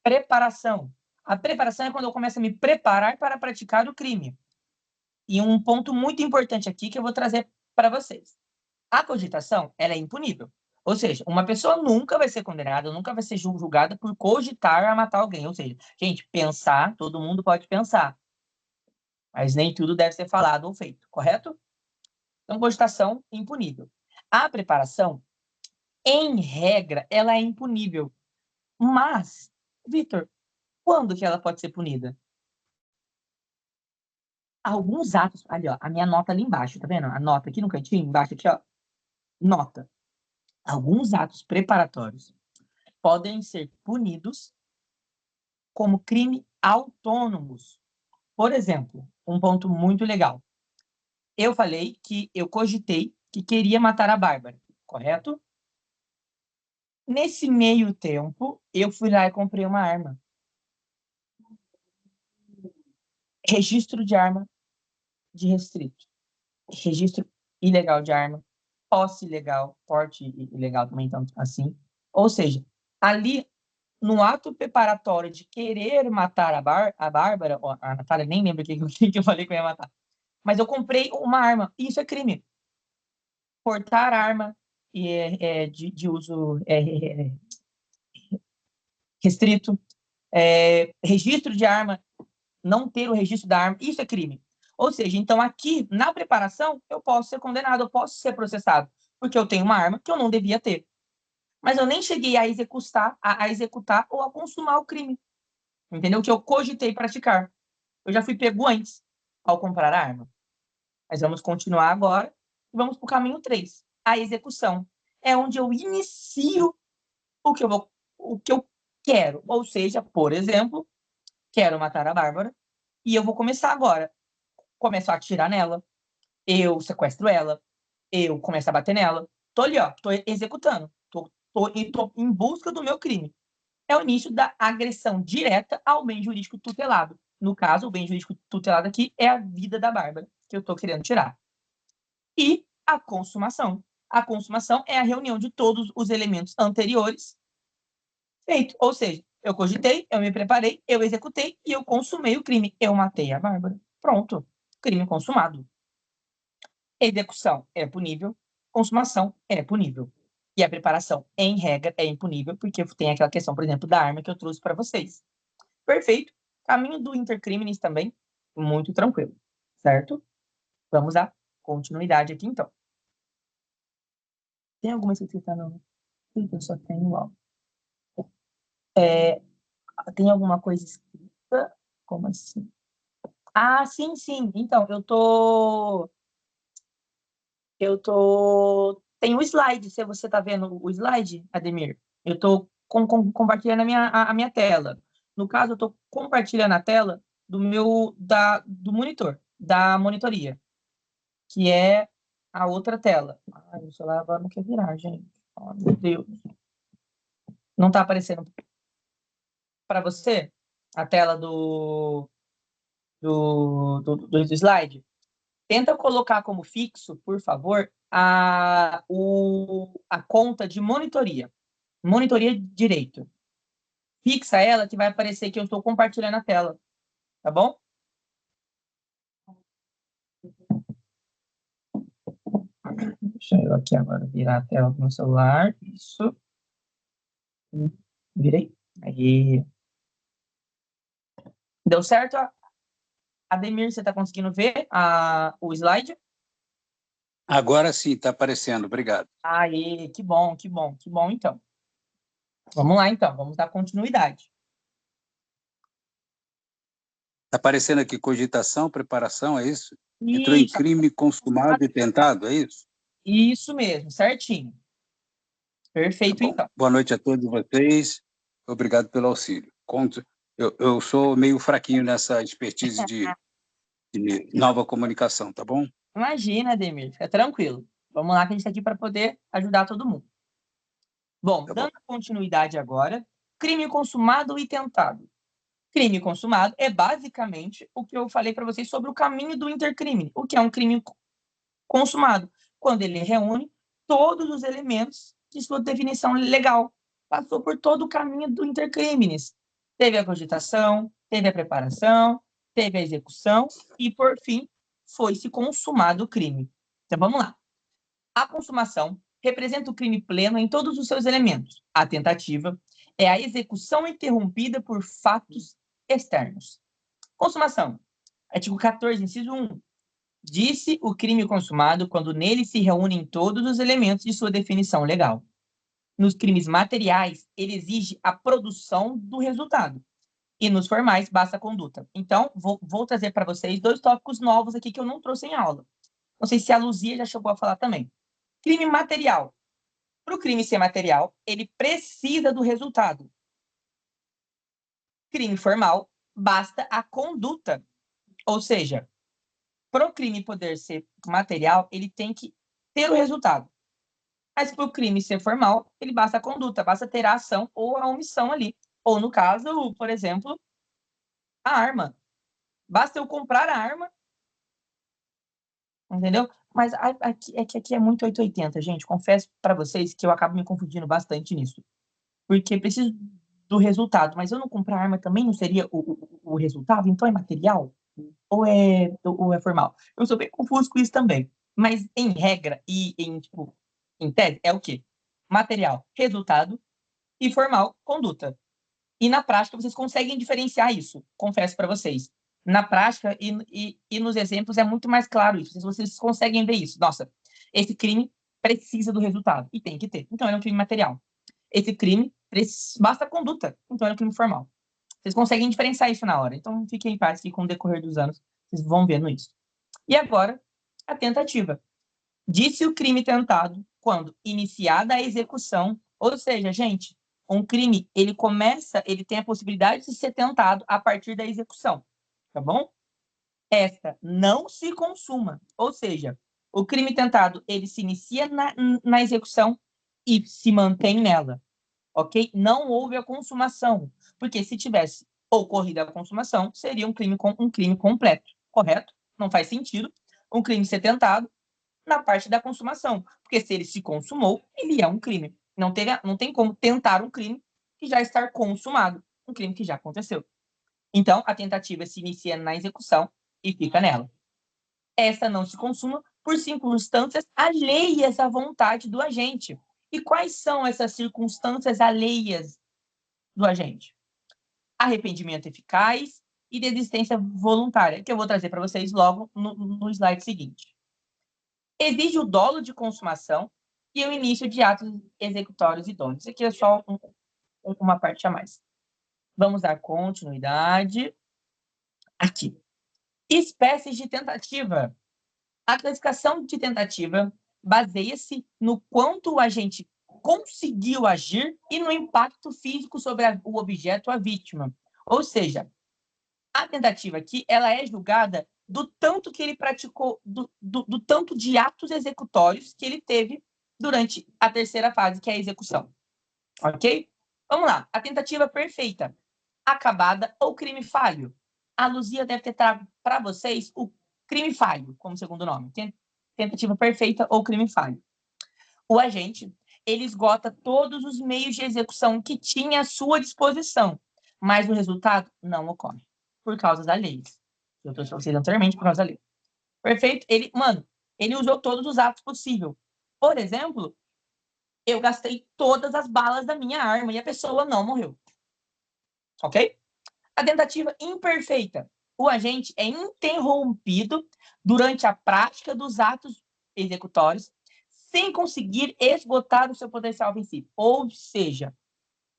Preparação. A preparação é quando eu começo a me preparar para praticar o crime. E um ponto muito importante aqui que eu vou trazer para vocês. A cogitação, ela é impunível. Ou seja, uma pessoa nunca vai ser condenada, nunca vai ser julgada por cogitar a matar alguém. Ou seja, gente, pensar, todo mundo pode pensar. Mas nem tudo deve ser falado ou feito, correto? Então, cogitação, impunível. A preparação, em regra, ela é impunível. Mas, Vitor, quando que ela pode ser punida? Alguns atos... Ali, ó, a minha nota ali embaixo, tá vendo? A nota aqui no cantinho, embaixo aqui, ó. Nota. Alguns atos preparatórios podem ser punidos como crime autônomos. Por exemplo, um ponto muito legal. Eu falei que eu cogitei que queria matar a Bárbara, correto? Nesse meio tempo, eu fui lá e comprei uma arma. Registro de arma de restrito. Registro ilegal de arma. Posse ilegal. Porte ilegal também, então, assim. Ou seja, ali, no ato preparatório de querer matar a Bárbara, a Natália, nem lembro o que eu falei que eu ia matar, mas eu comprei uma arma. Isso é crime. Portar arma de uso restrito, registro de arma, não ter o registro da arma, isso é crime. Ou seja, então aqui, na preparação, eu posso ser condenado, eu posso ser processado, porque eu tenho uma arma que eu não devia ter. Mas eu nem cheguei a executar ou a consumar o crime. Entendeu? Que eu cogitei praticar. Eu já fui pego antes ao comprar a arma. Mas vamos continuar agora. Vamos para o caminho 3. A execução. É onde eu inicio o que eu quero. Ou seja, por exemplo, quero matar a Bárbara e eu vou começar agora. Começo a atirar nela, eu sequestro ela, eu começo a bater nela. Tô ali, ó, tô executando. Tô em busca do meu crime. É o início da agressão direta ao bem jurídico tutelado. No caso, o bem jurídico tutelado aqui é a vida da Bárbara, que eu tô querendo tirar. E a consumação. A consumação é a reunião de todos os elementos anteriores feito. Ou seja, eu cogitei, eu me preparei, eu executei e eu consumei o crime. Eu matei a Bárbara. Pronto. Crime consumado. Execução é punível, consumação é punível. E a preparação, em regra, é impunível, porque tem aquela questão, por exemplo, da arma que eu trouxe para vocês. Perfeito. Caminho do intercrimes também, muito tranquilo, certo? Vamos dar continuidade aqui, então. Tem alguma escrita não? Eu só tenho ó. Tem alguma coisa escrita? Como assim? Ah, sim, sim. Então, tem o slide, se você está vendo o slide, Ademir. Eu estou compartilhando a minha tela. No caso, eu estou compartilhando a tela do monitor, da monitoria, que é a outra tela. Ai, o celular agora não quer virar, gente. Oh, meu Deus. Não está aparecendo para você a tela do slide? Tenta colocar como fixo, por favor, a conta de monitoria. Monitoria direito. Fixa ela que vai aparecer que eu estou compartilhando a tela. Tá bom? Deixa eu aqui agora virar a tela do meu celular. Isso. Virei. Aí. Deu certo? Ademir, você está conseguindo ver o slide? Agora sim, está aparecendo. Obrigado. Aí, que bom, que bom, que bom, então. Vamos lá, então. Vamos dar continuidade. Está aparecendo aqui cogitação, preparação, é isso? Isso. Entrou em crime consumado e tentado, é isso? Isso mesmo, certinho. Perfeito, Tá bom. então. Boa noite a todos vocês. Obrigado pelo auxílio. Eu sou meio fraquinho nessa expertise de nova comunicação, tá bom? Imagina, Ademir, fica tranquilo. Vamos lá, que a gente está aqui para poder ajudar todo mundo. Bom, dando continuidade agora, crime consumado e tentado. Crime consumado é basicamente o que eu falei para vocês sobre o caminho do intercrime. O que é um crime consumado? Quando ele reúne todos os elementos de sua definição legal. Passou por todo o caminho do intercrimes. teve a cogitação, teve a preparação, teve a execução e, por fim, foi-se consumado o crime. Então, vamos lá. A consumação representa o crime pleno em todos os seus elementos. A tentativa é a execução interrompida por fatos externos. Consumação. Artigo 14, inciso 1. Disse o crime consumado quando nele se reúnem todos os elementos de sua definição legal. Nos crimes materiais, ele exige a produção do resultado. E nos formais, basta a conduta. Então, vou trazer para vocês 2 tópicos novos aqui que eu não trouxe em aula. Não sei se a Luzia já chegou a falar também. Crime material. Para o crime ser material, ele precisa do resultado. Crime formal, basta a conduta. Ou seja, para o crime poder ser material, ele tem que ter o resultado. Mas para o crime ser formal, ele basta a conduta, basta ter a ação ou a omissão ali. Ou, no caso, por exemplo, a arma. Basta eu comprar a arma, entendeu? Mas aqui é muito 880, gente. Confesso para vocês que eu acabo me confundindo bastante nisso. Porque preciso do resultado, mas eu não comprar arma também não seria o resultado? Então é material? Ou é formal? Eu sou bem confuso com isso também. Mas em regra e em tese, é o quê? Material, resultado, e formal, conduta. E na prática, vocês conseguem diferenciar isso, confesso para vocês. Na prática e nos exemplos é muito mais claro isso. Vocês conseguem ver isso. Nossa, esse crime precisa do resultado, e tem que ter. Então, ele é um crime material. Esse crime basta a conduta, então é um crime formal. Vocês conseguem diferenciar isso na hora. Então, fiquem em paz que com o decorrer dos anos, vocês vão vendo isso. E agora, a tentativa. Disse o crime tentado quando iniciada a execução, ou seja, gente, um crime, ele tem a possibilidade de ser tentado a partir da execução, tá bom? Esta não se consuma, ou seja, o crime tentado, ele se inicia na execução e se mantém nela, ok? Não houve a consumação, porque se tivesse ocorrido a consumação, seria um crime completo, correto? Não faz sentido um crime ser tentado na parte da consumação, porque se ele se consumou, ele é um crime. Não tem como tentar um crime que já está consumado, um crime que já aconteceu. Então, a tentativa se inicia na execução e fica nela. Essa não se consuma por circunstâncias alheias à vontade do agente. E quais são essas circunstâncias alheias do agente? Arrependimento eficaz e desistência voluntária, que eu vou trazer para vocês logo no slide seguinte. Exige o dolo de consumação e o início de atos executórios idôneos. Aqui é só uma parte a mais. Vamos dar continuidade. Aqui. Espécies de tentativa. A classificação de tentativa baseia-se no quanto o agente conseguiu agir e no impacto físico sobre o objeto ou a vítima. Ou seja, a tentativa aqui, ela é julgada do tanto que ele praticou, do tanto de atos executórios que ele teve durante a terceira fase, que é a execução. Ok? Vamos lá. A tentativa perfeita, acabada ou crime falho. A Luzia deve ter trago para vocês o crime falho, como segundo nome. Tentativa perfeita ou crime falho. O agente, ele esgota todos os meios de execução que tinha à sua disposição, mas o resultado não ocorre, por causa da lei. Eu trouxe para vocês anteriormente por causa da lei. Perfeito? Ele usou todos os atos possíveis. Por exemplo, eu gastei todas as balas da minha arma e a pessoa não morreu. Ok? A tentativa imperfeita. O agente é interrompido durante a prática dos atos executórios sem conseguir esgotar o seu potencial ofensivo. Ou seja,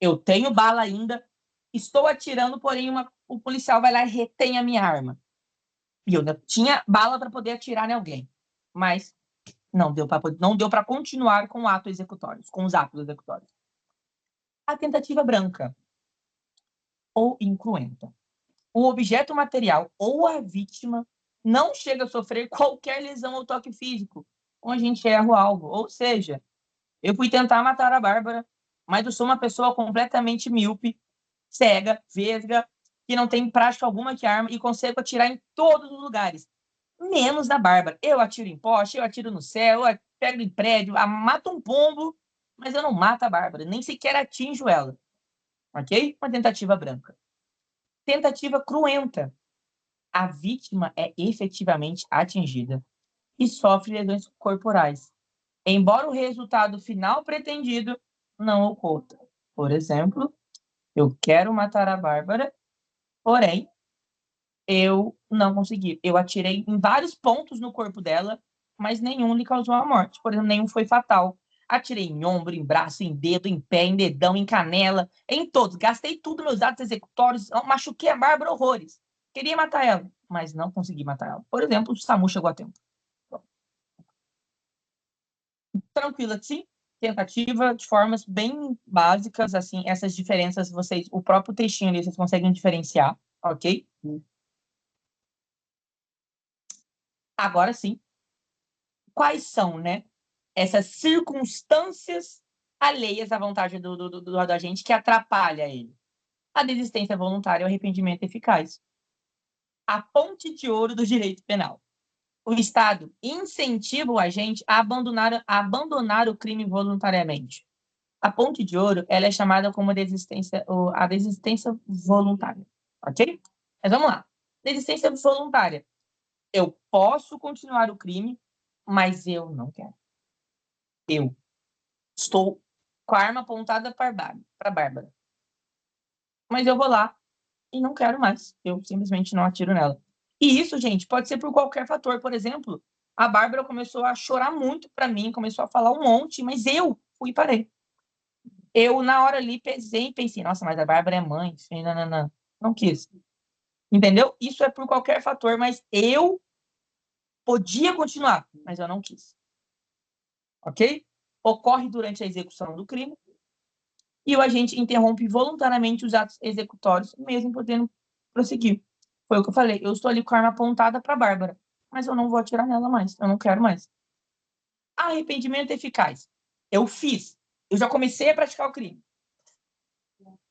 eu tenho bala ainda, estou atirando, porém o policial vai lá e retém a minha arma. E eu tinha bala para poder atirar em alguém. Mas não deu para continuar com o ato executórios, com os atos executórios. A tentativa branca ou incruenta. O objeto material ou a vítima não chega a sofrer qualquer lesão ou toque físico com a gente erra o alvo. Ou seja, eu fui tentar matar a Bárbara, mas eu sou uma pessoa completamente míope, cega, vesga, que não tem prática alguma que arma e consigo atirar em todos os lugares, menos na Bárbara. Eu atiro em poste, eu atiro no céu, eu pego em prédio, mato um pombo, mas eu não mato a Bárbara, nem sequer atinjo ela. Ok? Uma tentativa branca. Tentativa cruenta. A vítima é efetivamente atingida e sofre lesões corporais, embora o resultado final pretendido não ocorra. Por exemplo, eu quero matar a Bárbara, porém, eu não consegui. Eu atirei em vários pontos no corpo dela, mas nenhum lhe causou a morte. Por exemplo, nenhum foi fatal. Atirei em ombro, em braço, em dedo, em pé, em dedão, em canela, em todos. Gastei tudo meus atos executórios, machuquei a Bárbara horrores. Queria matar ela, mas não consegui matar ela. Por exemplo, o SAMU chegou a tempo. Tranquilo assim, tentativa de formas bem básicas, assim, essas diferenças, vocês, o próprio textinho ali, vocês conseguem diferenciar, ok? Agora sim, quais são, né, essas circunstâncias alheias à vontade do agente que atrapalha ele? A desistência voluntária e o arrependimento eficaz. A ponte de ouro do direito penal. O Estado incentiva o agente a abandonar o crime voluntariamente. A ponte de ouro, ela é chamada como a desistência voluntária, ok? Mas vamos lá. Desistência voluntária. Eu posso continuar o crime, mas eu não quero. Eu estou com a arma apontada para a Bárbara. Mas eu vou lá e não quero mais. Eu simplesmente não atiro nela. E isso, gente, pode ser por qualquer fator. Por exemplo, a Bárbara começou a chorar muito para mim, começou a falar um monte, mas eu fui e parei. Eu, na hora ali, pensei, nossa, mas a Bárbara é mãe. Não quis. Entendeu? Isso é por qualquer fator, mas eu podia continuar, mas eu não quis. Ok? Ocorre durante a execução do crime e o agente interrompe voluntariamente os atos executórios, mesmo podendo prosseguir. Foi o que eu falei. Eu estou ali com a arma apontada para a Bárbara, mas eu não vou atirar nela mais. Eu não quero mais. Arrependimento eficaz. Eu fiz. Eu já comecei a praticar o crime.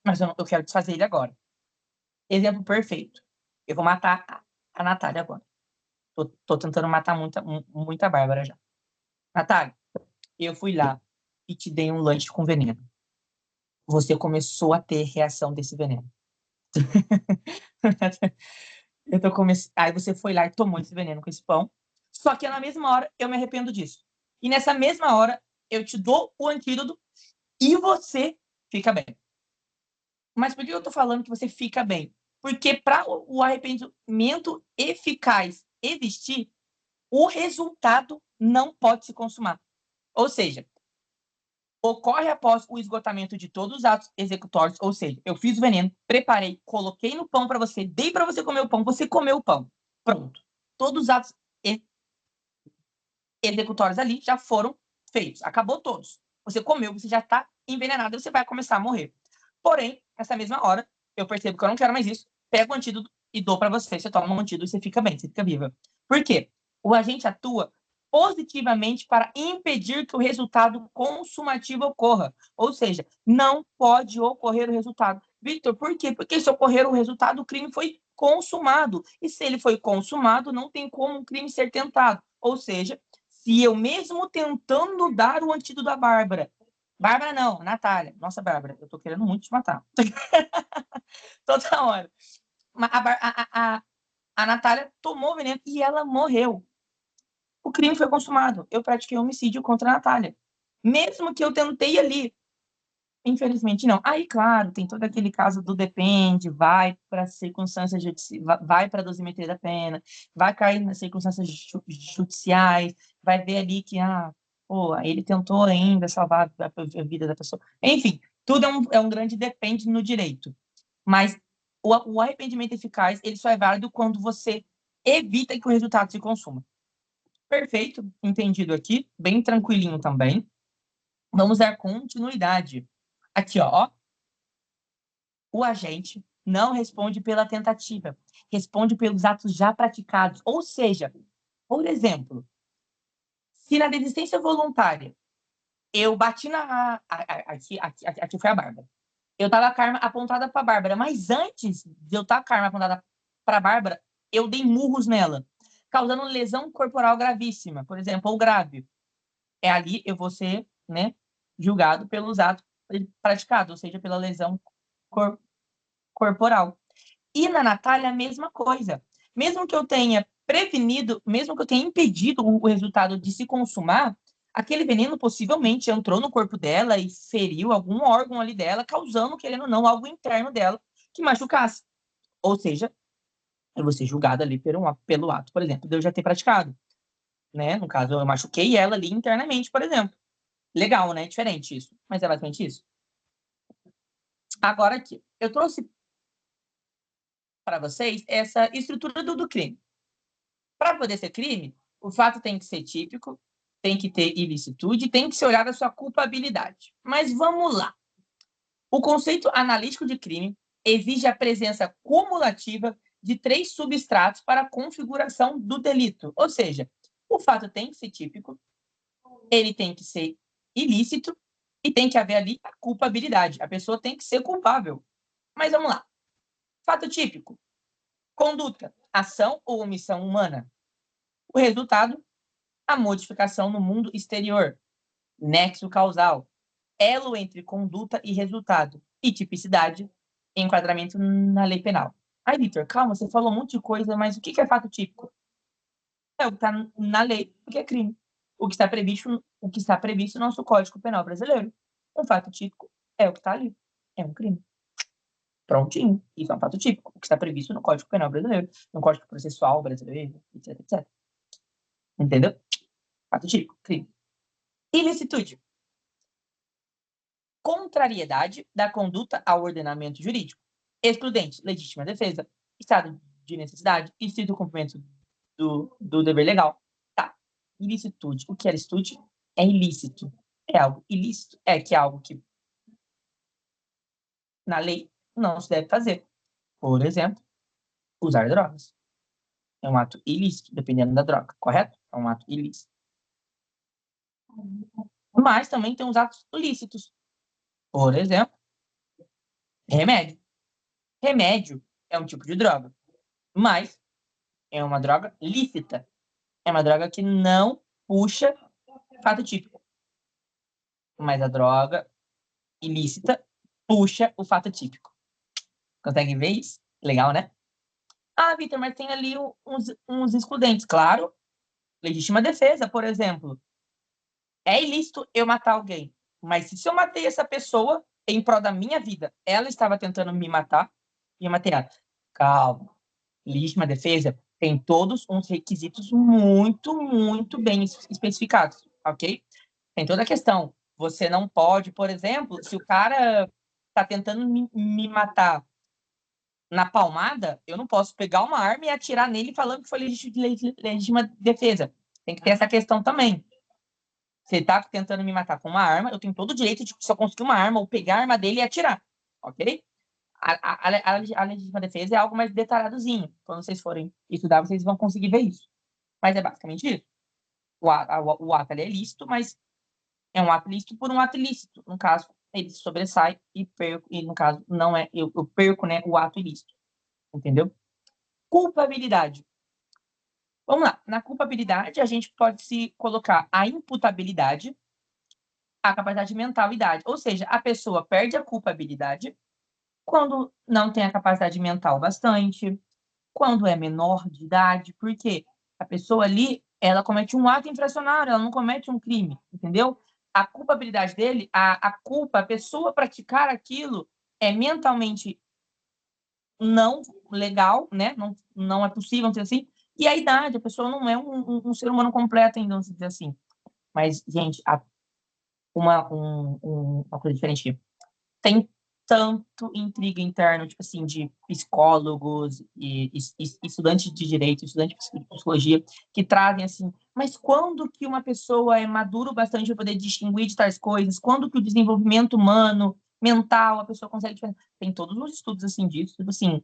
Mas eu quero desfazer ele agora. Exemplo perfeito. Eu vou matar a Natália agora. Tô tentando matar muita Bárbara já. Natália, eu fui lá e te dei um lanche com veneno. Você começou a ter reação desse veneno. Aí você foi lá e tomou esse veneno com esse pão. Só que na mesma hora eu me arrependo disso. E nessa mesma hora eu te dou o antídoto e você fica bem. Mas por que eu tô falando que você fica bem? Porque para o arrependimento eficaz existir, o resultado não pode se consumar. Ou seja, ocorre após o esgotamento de todos os atos executórios, ou seja, eu fiz o veneno, preparei, coloquei no pão para você, dei para você comer o pão, você comeu o pão. Pronto. Todos os atos executórios ali já foram feitos. Acabou todos. Você comeu, você já está envenenado, você vai começar a morrer. Porém, nessa mesma hora, eu percebo que eu não quero mais isso, pego o antídoto e dou para você. Você toma um antídoto e você fica bem, você fica viva. Por quê? O agente atua positivamente para impedir que o resultado consumativo ocorra. Ou seja, não pode ocorrer o resultado. Victor, por quê? Porque se ocorrer o resultado, o crime foi consumado. E se ele foi consumado, não tem como o crime ser tentado. Ou seja, se eu mesmo tentando dar o antídoto da Bárbara, Bárbara não, Natália. Nossa, Bárbara, eu tô querendo muito te matar. Toda hora. A Natália tomou veneno e ela morreu. O crime foi consumado. Eu pratiquei homicídio contra a Natália. Mesmo que eu tentei ali. Infelizmente, não. Aí, claro, tem todo aquele caso do depende, vai para circunstâncias judiciais, vai para a dosimetria da pena, vai cair nas circunstâncias judiciais, vai ver ali que ele tentou ainda salvar a vida da pessoa. Enfim, tudo é um grande depende no direito. Mas o arrependimento eficaz, ele só é válido quando você evita que o resultado se consuma. Perfeito, entendido aqui, bem tranquilinho também. Vamos dar continuidade. Aqui, ó. O agente não responde pela tentativa, responde pelos atos já praticados. Ou seja, por exemplo, se na desistência voluntária eu bati aqui foi a Bárbara. Eu tava com a arma apontada para a Bárbara, mas antes de eu estar com a arma apontada para a Bárbara, eu dei murros nela, causando lesão corporal gravíssima, por exemplo, ou grave. É ali eu vou ser, né, julgado pelos atos praticados, ou seja, pela lesão corporal. E na Natália, a mesma coisa. Mesmo que eu tenha prevenido, mesmo que eu tenha impedido o resultado de se consumar, aquele veneno possivelmente entrou no corpo dela e feriu algum órgão ali dela, causando, querendo ou não, algo interno dela que machucasse. Ou seja, eu vou ser julgada ali pelo ato, por exemplo, de eu já ter praticado. Né? No caso, eu machuquei ela ali internamente, por exemplo. Legal, né? Diferente isso. Mas é basicamente isso. Agora aqui, eu trouxe para vocês essa estrutura do crime. Para poder ser crime, o fato tem que ser típico, tem que ter ilicitude, tem que ser olhada a sua culpabilidade. Mas vamos lá. O conceito analítico de crime exige a presença cumulativa de 3 substratos para a configuração do delito. Ou seja, o fato tem que ser típico, ele tem que ser ilícito e tem que haver ali a culpabilidade. A pessoa tem que ser culpável. Mas vamos lá. Fato típico. Conduta, ação ou omissão humana. O resultado, a modificação no mundo exterior. Nexo causal, elo entre conduta e resultado. E tipicidade, enquadramento na lei penal. Aí, Vitor, calma, você falou um monte de coisa, mas o que é fato típico? É o que está na lei, o que é crime. O que está previsto no nosso Código Penal brasileiro. Um fato típico é o que está ali. É um crime. Prontinho. Isso é um fato típico. O que está previsto no Código Penal brasileiro, no Código Processual brasileiro, etc, etc. Entendeu? Fato típico, crime. Ilicitude. Contrariedade da conduta ao ordenamento jurídico. Excludente, legítima defesa, estado de necessidade e estrito cumprimento do dever legal. Tá. Ilicitude. O que é ilicitude? É ilícito. É algo ilícito. É que é algo que na lei não se deve fazer. Por exemplo, usar drogas. É um ato ilícito, dependendo da droga, correto? É um ato ilícito. Mas também tem os atos lícitos. Por exemplo, remédio. Remédio é um tipo de droga, mas é uma droga lícita. É uma droga que não puxa fato típico. Mas a droga ilícita puxa o fato típico. Consegue ver isso? Legal, né? Ah, Vitor, mas tem ali uns excludentes. Claro, legítima defesa, por exemplo. É ilícito eu matar alguém, mas se eu matei essa pessoa em prol da minha vida, ela estava tentando me matar e eu matei ela. Calma. Legítima defesa tem todos uns requisitos muito, muito bem especificados, ok? Tem toda a questão. Você não pode, por exemplo, se o cara está tentando me matar na palmada, eu não posso pegar uma arma e atirar nele falando que foi legítima defesa. Tem que ter essa questão também. Se ele tá tentando me matar com uma arma, eu tenho todo o direito de só conseguir uma arma ou pegar a arma dele e atirar, ok? A legítima defesa é algo mais detalhadozinho. Quando vocês forem estudar, vocês vão conseguir ver isso. Mas é basicamente isso. O ato é lícito, mas é um ato lícito por um ato ilícito. No caso, ele sobressai e perco, e no caso, não é, eu perco, né, o ato ilícito. Entendeu? Culpabilidade. Vamos lá. Na culpabilidade, a gente pode se colocar a imputabilidade, a capacidade mental e idade. Ou seja, a pessoa perde a culpabilidade quando não tem a capacidade mental bastante, quando é menor de idade, porque a pessoa ali, ela comete um ato infracionário, ela não comete um crime, entendeu? A culpabilidade dele, a culpa, a pessoa praticar aquilo é mentalmente não legal, né? Não é possível, vamos dizer assim. E a idade, a pessoa não é um ser humano completo ainda, vamos dizer assim. Mas, gente, uma coisa diferente. Tem tanto intriga interna, tipo assim, de psicólogos e estudantes de direito, estudantes de psicologia, que trazem assim, mas quando que uma pessoa é madura o bastante para poder distinguir de tais coisas? Quando que o desenvolvimento humano, mental, a pessoa consegue... Tem todos os estudos assim disso, tipo assim,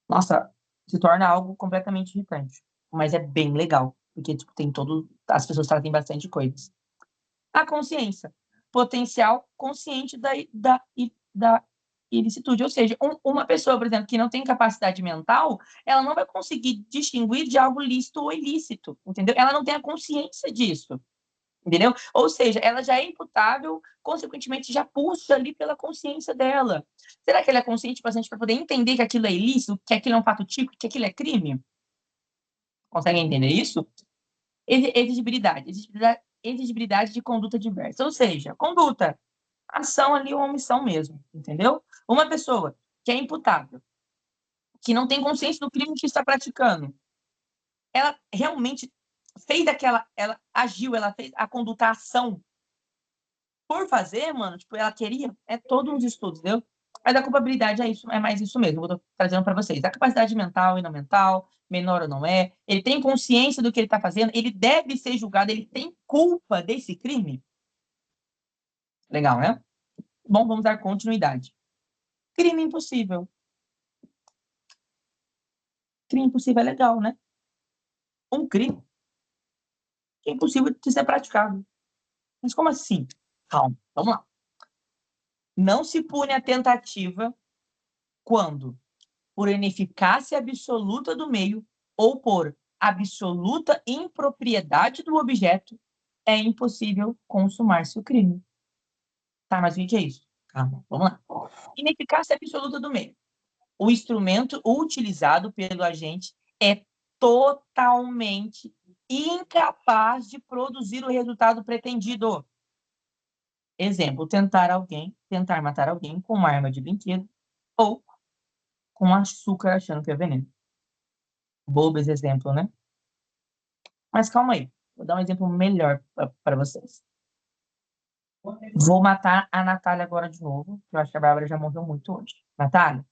nossa, se torna algo completamente irritante. Mas é bem legal, porque tipo, tem todo... As pessoas trazem bastante coisas. A consciência. Potencial consciente da ilicitude. Ou seja, uma pessoa, por exemplo, que não tem capacidade mental, ela não vai conseguir distinguir de algo lícito ou ilícito, entendeu? Ela não tem a consciência disso. Entendeu? Ou seja, ela já é imputável, consequentemente já puxa ali pela consciência dela. Será que ela é consciente bastante para poder entender que aquilo é ilícito, que aquilo é um fato típico, que aquilo é crime? Consegue entender isso? Exigibilidade. Exigibilidade de conduta diversa. Ou seja, conduta, ação ali ou omissão mesmo, entendeu? Uma pessoa que é imputável, que não tem consciência do crime que está praticando, ela realmente fez ela agiu, ela fez a conduta, a ação por fazer, mano, tipo, ela queria, é todos os estudos, entendeu? Mas a culpabilidade é isso, é mais isso mesmo, eu tô trazendo para vocês. A capacidade mental e não mental, menor ou não é, ele tem consciência do que ele tá fazendo, ele deve ser julgado, ele tem culpa desse crime. Legal, né? Bom, vamos dar continuidade. Crime impossível. Crime impossível é legal, né? Um crime que é impossível de ser praticado. Mas como assim? Calma, vamos lá. Não se pune a tentativa quando, por ineficácia absoluta do meio ou por absoluta impropriedade do objeto, é impossível consumar-se o crime. Tá, mas o que é isso? Calma, vamos lá. Ineficácia absoluta do meio. O instrumento utilizado pelo agente é totalmente incapaz de produzir o resultado pretendido. Exemplo, tentar matar alguém com uma arma de brinquedo ou com açúcar achando que é veneno. Bobo esse exemplo, né? Mas calma aí, vou dar um exemplo melhor para vocês. Vou matar a Natália agora de novo, que eu acho que a Bárbara já morreu muito hoje. Natália,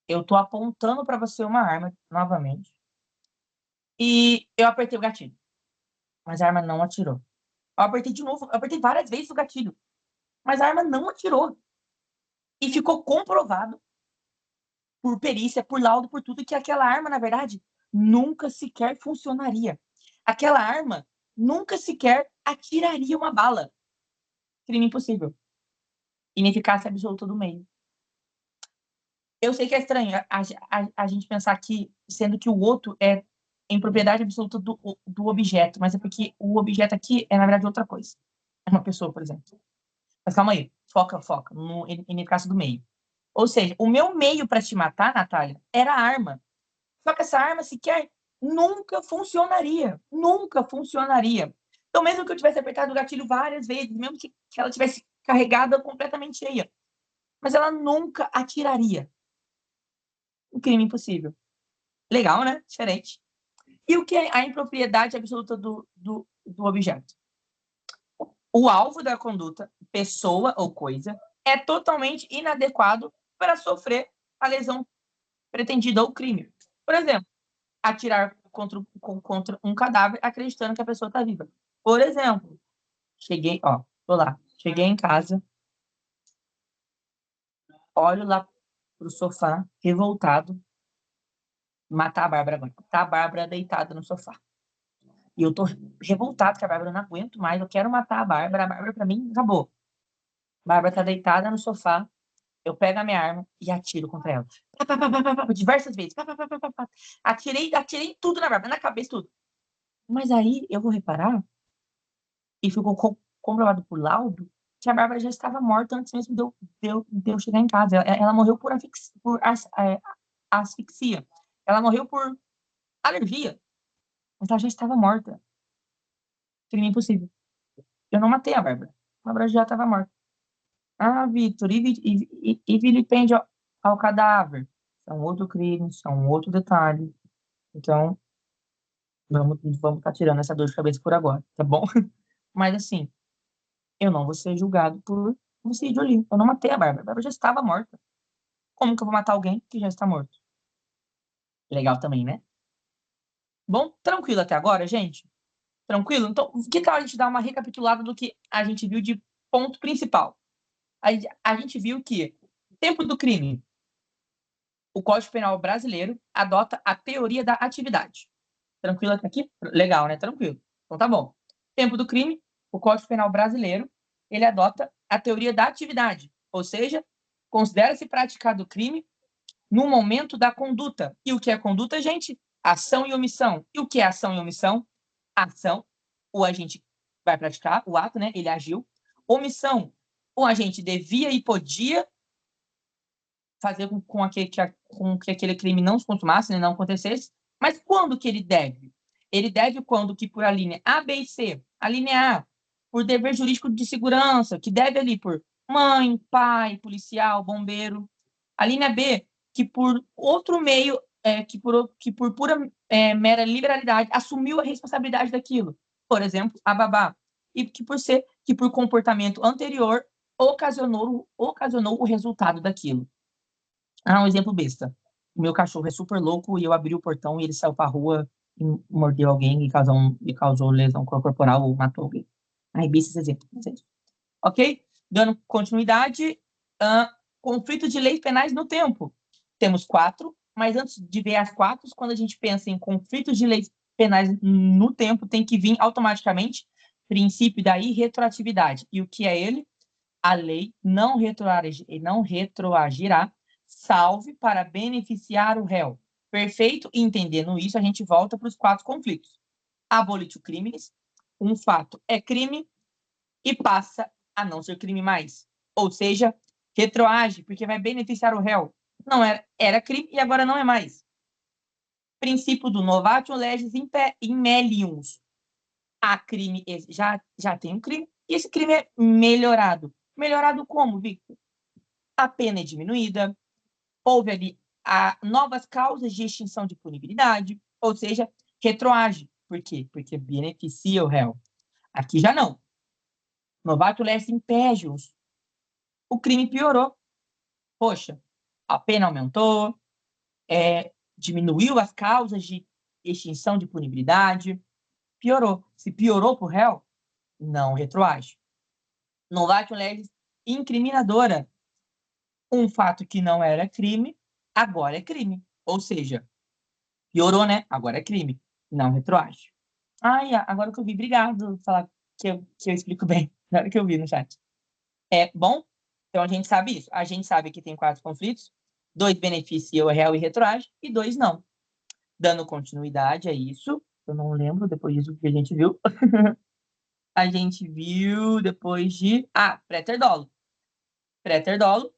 eu tô apontando para você uma arma novamente e eu apertei o gatilho, mas a arma não atirou. Eu apertei de novo, eu apertei várias vezes o gatilho, mas a arma não atirou. E ficou comprovado por perícia, por laudo, por tudo, que aquela arma, na verdade, nunca sequer funcionaria. Aquela arma nunca sequer atiraria uma bala. Crime impossível. Ineficácia absoluta do meio. Eu sei que é estranho a gente pensar que, sendo que o outro é em propriedade absoluta do objeto, mas é porque o objeto aqui é, na verdade, outra coisa. É uma pessoa, por exemplo. Mas calma aí, foca no ineficácia do meio. Ou seja, o meu meio para te matar, Natália, era a arma. Só que essa arma sequer nunca funcionaria. Nunca funcionaria. Então, mesmo que eu tivesse apertado o gatilho várias vezes, mesmo que ela tivesse carregada completamente cheia, mas ela nunca atiraria. Um crime impossível. Legal, né? Diferente. E o que é a impropriedade absoluta do objeto? O alvo da conduta, pessoa ou coisa, é totalmente inadequado para sofrer a lesão pretendida ou crime. Por exemplo, atirar contra um cadáver acreditando que a pessoa está viva. Por exemplo, cheguei em casa, olho lá pro sofá, revoltado, matar a Bárbara agora. Tá a Bárbara deitada no sofá. E eu tô revoltado com a Bárbara, eu não aguento mais, eu quero matar a Bárbara pra mim acabou. A Bárbara tá deitada no sofá, eu pego a minha arma e atiro contra ela. Diversas vezes. Atirei tudo na Bárbara, na cabeça, tudo. Mas aí eu vou reparar, e ficou comprovado por laudo, que a Bárbara já estava morta antes mesmo de eu chegar em casa. Ela morreu por asfixia. Ela morreu por alergia. Mas ela já estava morta. Crime impossível. Eu não matei a Bárbara. A Bárbara já estava morta. Ah, Vitor, e vilipêndio ao cadáver? São outro crime, são outro detalhe. Então, vamos estar tirando essa dor de cabeça por agora, tá bom? Mas assim, eu não vou ser julgado por homicídio ali. Eu não matei a Bárbara. A Bárbara já estava morta. Como que eu vou matar alguém que já está morto? Legal também, né? Bom, tranquilo até agora, gente? Tranquilo? Então, que tal a gente dar uma recapitulada do que a gente viu de ponto principal? A gente viu que, tempo do crime, o Código Penal brasileiro adota a teoria da atividade. Tranquilo até aqui? Legal, né? Tranquilo. Então tá bom. Tempo do crime, o Código Penal brasileiro, ele adota a teoria da atividade, ou seja, considera-se praticado o crime no momento da conduta. E o que é conduta, gente? Ação e omissão. E o que é ação e omissão? Ação, o agente vai praticar o ato, né? Ele agiu. Omissão, o agente devia e podia fazer com que aquele crime não se consumasse, né, não acontecesse. Mas quando que ele deve? Ele deve quando que por a linha A, B e C. A linha A, por dever jurídico de segurança, que deve ali por mãe, pai, policial, bombeiro. A linha B, que por outro meio, que por pura mera liberalidade, assumiu a responsabilidade daquilo. Por exemplo, a babá. E que por comportamento anterior ocasionou o resultado daquilo. Um exemplo besta. O meu cachorro é super louco e eu abri o portão e ele saiu pra rua e mordeu alguém e causou lesão corporal ou matou alguém. Besta esse exemplo. Ok? Dando continuidade, conflito de leis penais no tempo. Temos 4, mas antes de ver as 4, quando a gente pensa em conflitos de leis penais no tempo, tem que vir automaticamente princípio da irretroatividade. E o que é ele? A lei não retroagirá, salve para beneficiar o réu. Perfeito? Entendendo isso, a gente volta para os 4 conflitos. Abolitio criminis, um fato é crime e passa a não ser crime mais. Ou seja, retroage, porque vai beneficiar o réu. Não era crime e agora não é mais. Princípio do novatio legis in melius. A crime já tem um crime e esse crime é melhorado. Melhorado como, Victor? A pena é diminuída, houve ali novas causas de extinção de punibilidade, ou seja, retroage. Por quê? Porque beneficia o réu. Aqui já não. Novatio legis impégios. O crime piorou. Poxa, a pena aumentou, diminuiu as causas de extinção de punibilidade, piorou. Se piorou para o réu, não retroage. Novatio legis incriminadora. Um fato que não era crime, agora é crime. Ou seja, piorou, né? Agora é crime. Não retroage. Agora que eu vi, obrigado por falar que eu explico bem. Agora que eu vi no chat. Bom? Então a gente sabe isso. A gente sabe que tem 4 conflitos. 2 beneficiam o réu e retroage, e 2 não. Dando continuidade a isso, eu não lembro depois disso que a gente viu. A gente viu depois de... Praeter dolo. Praeter dolo.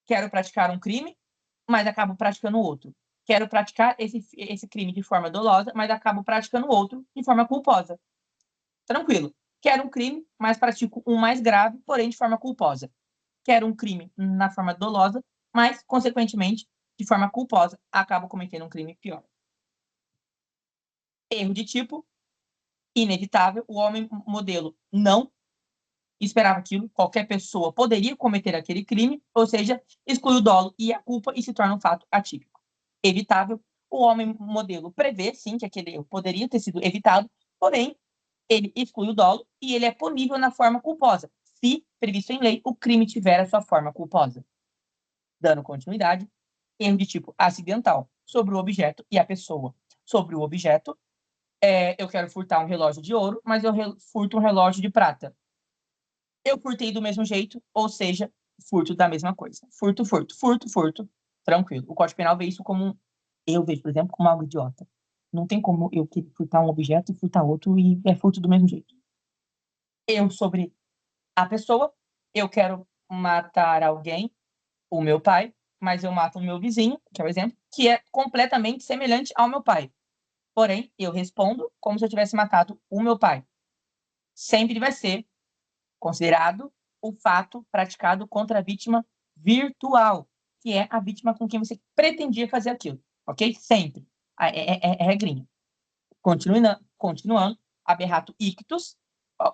Quero praticar um crime, mas acabo praticando outro. Quero praticar esse crime de forma dolosa, mas acabo praticando outro de forma culposa. Tranquilo. Quero um crime, mas pratico um mais grave, porém de forma culposa. Quero um crime na forma dolosa, mas, consequentemente, de forma culposa, acabo cometendo um crime pior. Erro de tipo, inevitável. O homem modelo não esperava aquilo. Qualquer pessoa poderia cometer aquele crime, ou seja, exclui o dolo e a culpa e se torna um fato atípico. Evitável. O homem modelo prevê, sim, que aquele erro poderia ter sido evitado, porém, ele exclui o dolo e ele é punível na forma culposa, se, previsto em lei, o crime tiver a sua forma culposa. Dando continuidade, erro de tipo acidental, sobre o objeto e a pessoa. Sobre o objeto, eu quero furtar um relógio de ouro, mas eu furto um relógio de prata. Eu furtei do mesmo jeito, ou seja, furto da mesma coisa. Furto. Tranquilo. O Código Penal vê isso como... Eu vejo, por exemplo, como algo idiota. Não tem como eu querer furtar um objeto e furtar outro e é furto do mesmo jeito. Eu, sobre a pessoa, eu quero matar alguém, o meu pai, mas eu mato o meu vizinho, que é o exemplo, que é completamente semelhante ao meu pai. Porém, eu respondo como se eu tivesse matado o meu pai. Sempre vai ser considerado o fato praticado contra a vítima virtual, que é a vítima com quem você pretendia fazer aquilo, ok? Sempre. É regrinha. Continuando, aberrato ictus.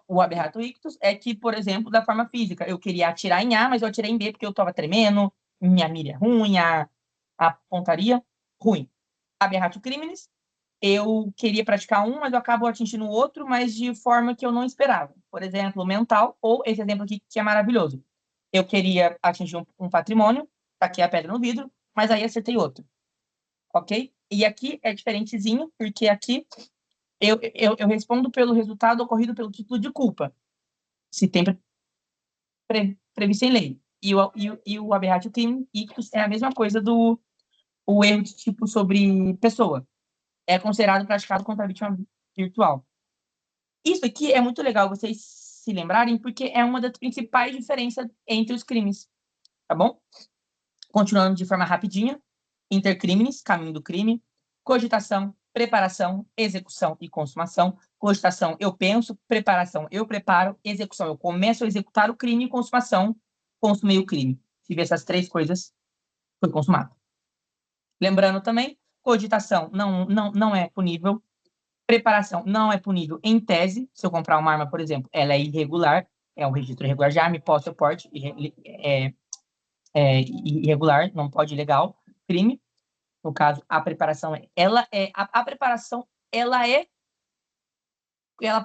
O aberrato ictus é que, por exemplo, da forma física, eu queria atirar em A, mas eu atirei em B porque eu estava tremendo, minha mira é ruim, a pontaria ruim. Aberratio criminis, eu queria praticar um, mas eu acabo atingindo o outro, mas de forma que eu não esperava. Por exemplo, mental, ou esse exemplo aqui que é maravilhoso. Eu queria atingir um patrimônio, taquei a pedra no vidro, mas aí acertei outro. Ok? E aqui é diferentezinho, porque aqui eu respondo pelo resultado ocorrido pelo título de culpa, se tem previsto em lei. E o aberratio crime ictus é a mesma coisa do o erro de tipo sobre pessoa. É considerado praticado contra a vítima virtual. Isso aqui é muito legal vocês se lembrarem, porque é uma das principais diferenças entre os crimes, tá bom? Continuando de forma rapidinha, intercrimes, caminho do crime, cogitação, preparação, execução e consumação. Cogitação, eu penso, preparação, eu preparo, execução, eu começo a executar o crime, e consumação, consumei o crime. Se ver essas 3 coisas, foi consumado. Lembrando também, cogitação não é punível, preparação não é punível em tese. Se eu comprar uma arma, por exemplo, ela é irregular, é um registro irregular de arma, posse ou porte, irregular, não pode legal, crime. No caso, a preparação a preparação, ela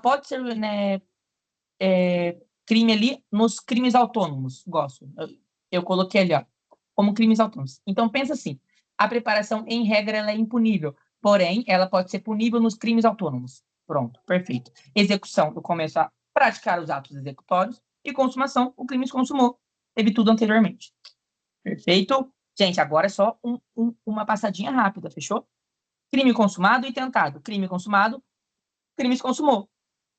pode ser, né, crime ali nos crimes autônomos. Gosto. Eu coloquei ali, ó, como crimes autônomos. Então pensa assim, a preparação em regra ela é impunível, porém ela pode ser punível nos crimes autônomos. Pronto, perfeito. Execução, eu começo a praticar os atos executórios, e consumação, o crime se consumou. Teve tudo anteriormente. Perfeito? Gente, agora é só uma passadinha rápida, fechou? Crime consumado e tentado. Crime consumado, crime se consumou.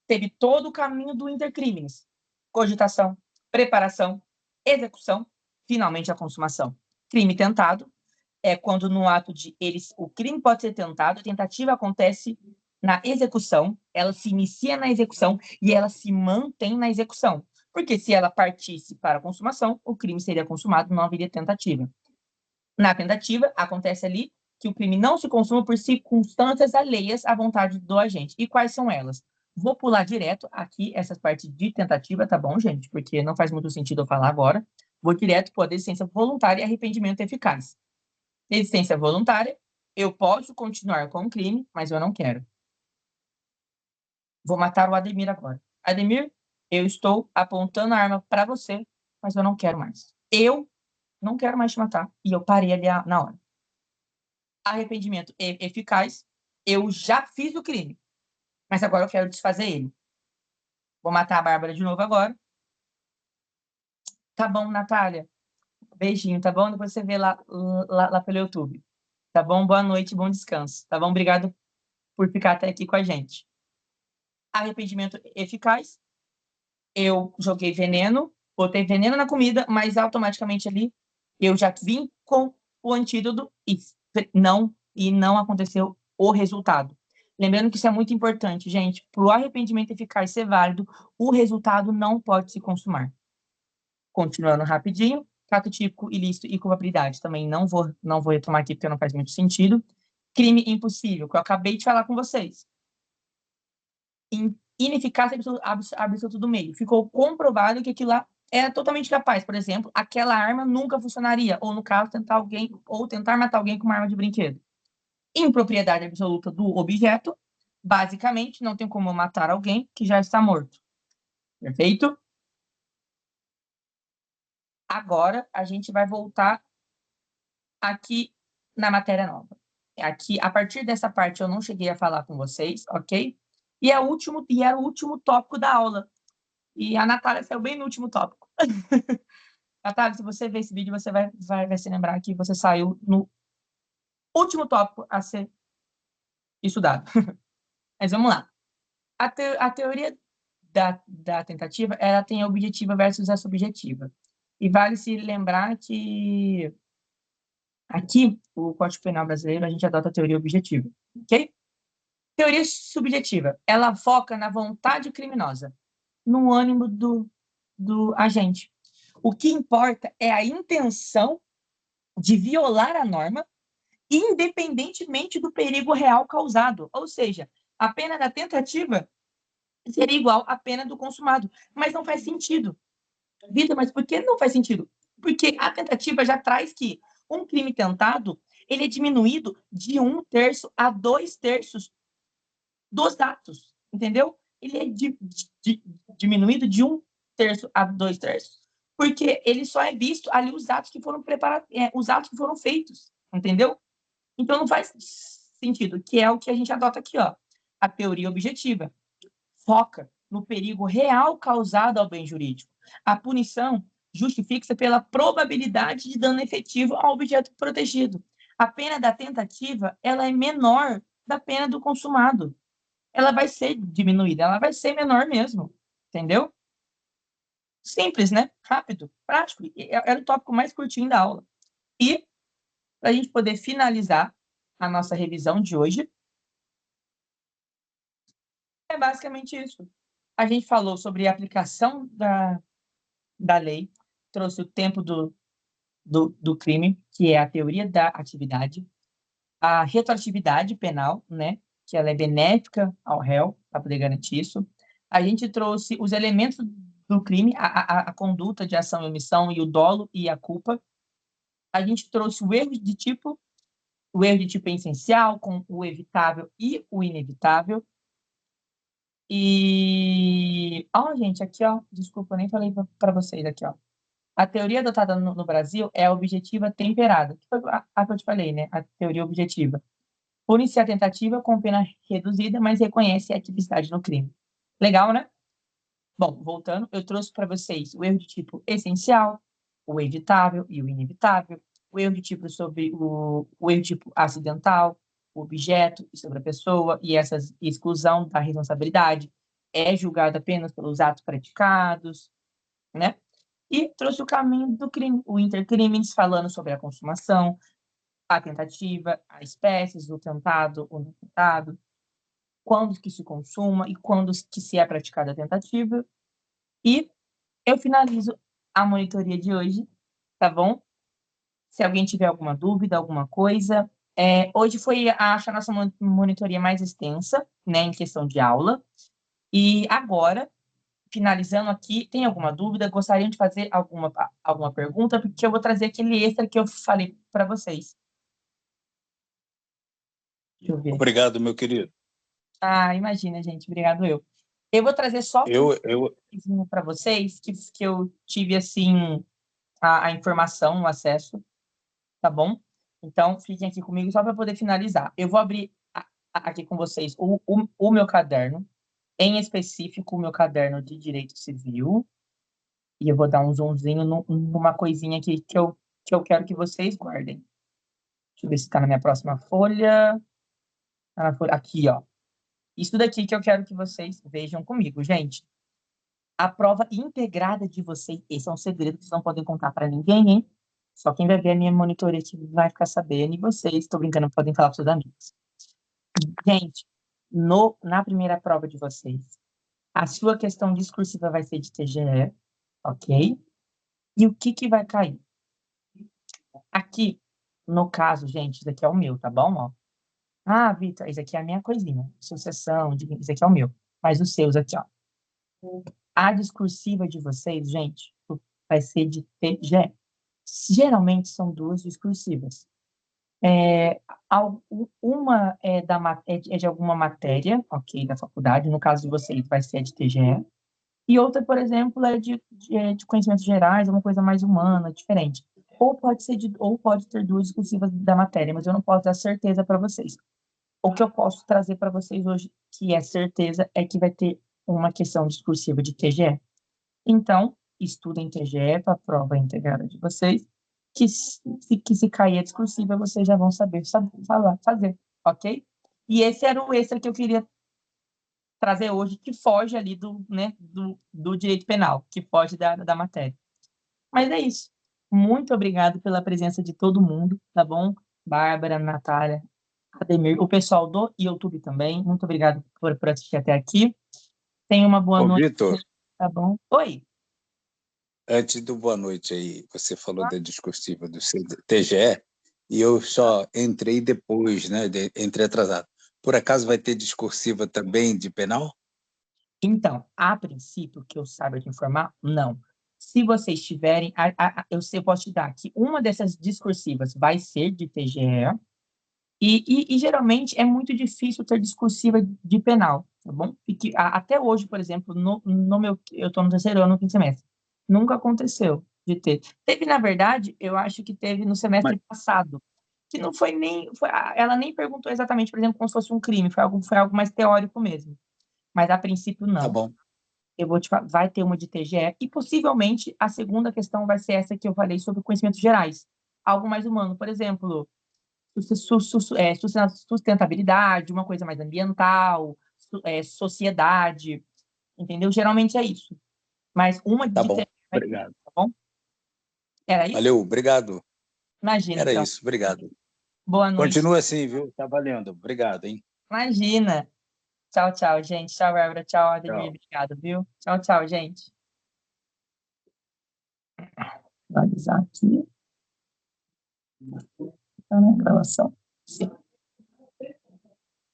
Teve todo o caminho do intercrimes. Cogitação, preparação, execução, finalmente a consumação. Crime tentado é quando no ato de o crime pode ser tentado, a tentativa acontece na execução, ela se inicia na execução e ela se mantém na execução. Porque se ela partisse para a consumação, o crime seria consumado, não haveria tentativa. Na tentativa, acontece ali que o crime não se consuma por circunstâncias alheias à vontade do agente. E quais são elas? Vou pular direto aqui essas partes de tentativa, tá bom, gente? Porque não faz muito sentido eu falar agora. Vou direto para a desistência voluntária e arrependimento eficaz. Desistência voluntária, eu posso continuar com o crime, mas eu não quero. Vou matar o Ademir agora. Ademir, eu estou apontando a arma para você, mas eu não quero mais. Eu não quero mais te matar. E eu parei ali na hora. Arrependimento eficaz, eu já fiz o crime, mas agora eu quero desfazer ele. Vou matar a Bárbara de novo agora. Tá bom, Natália. Beijinho, tá bom? Depois você vê lá pelo YouTube. Tá bom? Boa noite, bom descanso. Tá bom? Obrigado por ficar até aqui com a gente. Arrependimento eficaz, eu joguei veneno, botei veneno na comida, mas automaticamente ali eu já vim com o antídoto e não aconteceu o resultado. Lembrando que isso é muito importante, gente. Para o arrependimento eficaz ser válido, o resultado não pode se consumar. Continuando rapidinho, fato típico, ilícito e culpabilidade. Também não vou retomar aqui porque não faz muito sentido. Crime impossível, que eu acabei de falar com vocês. Ineficácia absoluta do meio. Ficou comprovado que aquilo lá era totalmente capaz. Por exemplo, aquela arma nunca funcionaria. Ou, no caso, tentar matar alguém com uma arma de brinquedo. Impropriedade absoluta do objeto. Basicamente, não tem como matar alguém que já está morto. Perfeito? Agora, a gente vai voltar aqui na matéria nova. Aqui, a partir dessa parte, eu não cheguei a falar com vocês, ok? E era o último tópico da aula. E a Natália saiu bem no último tópico. Natália, se você ver esse vídeo, você vai se lembrar que você saiu no último tópico a ser estudado. Mas vamos lá. A teoria da tentativa, ela tem a objetiva versus a subjetiva. E vale se lembrar que aqui, o Código Penal brasileiro, a gente adota a teoria objetiva, ok? Teoria subjetiva, ela foca na vontade criminosa, no ânimo do agente. O que importa é a intenção de violar a norma, independentemente do perigo real causado. Ou seja, a pena da tentativa seria igual à pena do consumado. Mas não faz sentido. Vitor, mas por que não faz sentido? Porque a tentativa já traz que um crime tentado ele é diminuído de 1/3 a 2/3 dos atos, entendeu? Ele é diminuído de 1/3 a 2/3, porque ele só é visto ali os atos que foram preparados, os atos que foram feitos, entendeu? Então não faz sentido, que é o que a gente adota aqui, ó. A teoria objetiva foca no perigo real causado ao bem jurídico. A punição justifica-se pela probabilidade de dano efetivo ao objeto protegido. A pena da tentativa, ela é menor da pena do consumado. ela vai ser diminuída, ela vai ser menor mesmo, entendeu? Simples, né? Rápido, prático. Era o tópico mais curtinho da aula. E, para a gente poder finalizar a nossa revisão de hoje, é basicamente isso. A gente falou sobre a aplicação da lei, trouxe o tempo do crime, que é a teoria da atividade, a retroatividade penal, né, que ela é benéfica ao réu, para poder garantir isso. A gente trouxe os elementos do crime, a conduta de ação e omissão, e o dolo e a culpa. A gente trouxe o erro de tipo é essencial, com o evitável e o inevitável. E, gente, aqui, desculpa, eu nem falei para vocês aqui, A teoria adotada no Brasil é a objetiva temperada, que foi a que eu te falei, né? A teoria objetiva. Pune-se a tentativa com pena reduzida, mas reconhece a atividade no crime. Legal, né? Bom, voltando, eu trouxe para vocês o erro de tipo essencial, o evitável e o inevitável, o erro de tipo sobre o erro de tipo acidental, o objeto e sobre a pessoa, e essa exclusão da responsabilidade é julgada apenas pelos atos praticados, né? E trouxe o caminho do crime, o intercrimes, falando sobre a consumação, a tentativa, a espécies, o tentado, o não tentado, quando que se consuma e quando que se é praticada a tentativa. E eu finalizo a monitoria de hoje, tá bom? Se alguém tiver alguma dúvida, alguma coisa. Hoje foi, acho, a nossa monitoria mais extensa, né, em questão de aula. E agora, finalizando aqui, tem alguma dúvida? Gostariam de fazer alguma pergunta? Porque eu vou trazer aquele extra que eu falei para vocês. Deixa eu ver. Obrigado, meu querido. Imagina, gente. Obrigado eu. Eu vou trazer só para vocês que eu tive, assim, a informação, o acesso, tá bom? Então, fiquem aqui comigo só para poder finalizar. Eu vou abrir aqui com vocês o meu caderno, em específico o meu caderno de Direito Civil, e eu vou dar um zoomzinho numa coisinha aqui que eu quero que vocês guardem. Deixa eu ver se está na minha próxima folha. Tá na folha. Aqui, Isso daqui que eu quero que vocês vejam comigo, gente. A prova integrada de vocês, esse é um segredo que vocês não podem contar para ninguém, hein? Só quem vai ver a minha monitoria aqui vai ficar sabendo, e vocês, estou brincando, podem falar para seus amigos. Gente, na primeira prova de vocês, a sua questão discursiva vai ser de TGE, ok? E o que vai cair? Aqui, no caso, gente, isso aqui é o meu, tá bom? Vitor, isso aqui é a minha coisinha. Sucessão, isso aqui é o meu. Mas os seus aqui, A discursiva de vocês, gente, vai ser de TGE. Geralmente são duas discursivas. Uma é de alguma matéria, ok, da faculdade, no caso de vocês vai ser de TGE, e outra, por exemplo, é de conhecimentos gerais, uma coisa mais humana, diferente. Ou pode ter duas discursivas da matéria, mas eu não posso dar certeza para vocês. O que eu posso trazer para vocês hoje, que é certeza, é que vai ter uma questão discursiva de TGE. Então, estudem TGE para a prova integrada de vocês, que se cair a discursiva, vocês já vão saber fazer, ok? E esse era o extra que eu queria trazer hoje, que foge ali do direito penal, que foge da matéria. Mas é isso. Muito obrigado pela presença de todo mundo, tá bom? Bárbara, Natália, Ademir, o pessoal do YouTube também. Muito obrigado por assistir até aqui. Tenha uma boa noite. Vitor, tá bom? Oi. Antes do boa noite aí, você falou da discursiva do TGE, e eu só entrei depois, né? Entrei atrasado. Por acaso vai ter discursiva também de penal? Então, a princípio, que eu saiba de informar, não. Se vocês tiverem, eu posso te dar que uma dessas discursivas vai ser de TGE, e geralmente é muito difícil ter discursiva de penal, tá bom? Porque até hoje, por exemplo, eu estou no terceiro ano, no quinto semestre, nunca aconteceu de ter. Teve, na verdade, eu acho que teve no semestre passado, que não foi nem, ela nem perguntou exatamente, por exemplo, como se fosse um crime, foi algo mais teórico mesmo. Mas, a princípio, não. Tá bom. Eu vou te falar, vai ter uma de TGE, e possivelmente a segunda questão vai ser essa que eu falei sobre conhecimentos gerais. Algo mais humano, por exemplo, sustentabilidade, uma coisa mais ambiental, sociedade, entendeu? Geralmente é isso. Mas uma Tá de bom, TGE, obrigado. tá bom? Era isso? Valeu, obrigado. Imagina, Era então. isso, obrigado. Boa noite. Continua assim, viu? Tá valendo. Obrigado, hein? Imagina. Tchau, tchau, gente. Tchau, Bárbara. Tchau, Ademir. Tchau. Obrigado, viu? Tchau, tchau, gente. Vou atualizar aqui. Tá na gravação. Sim.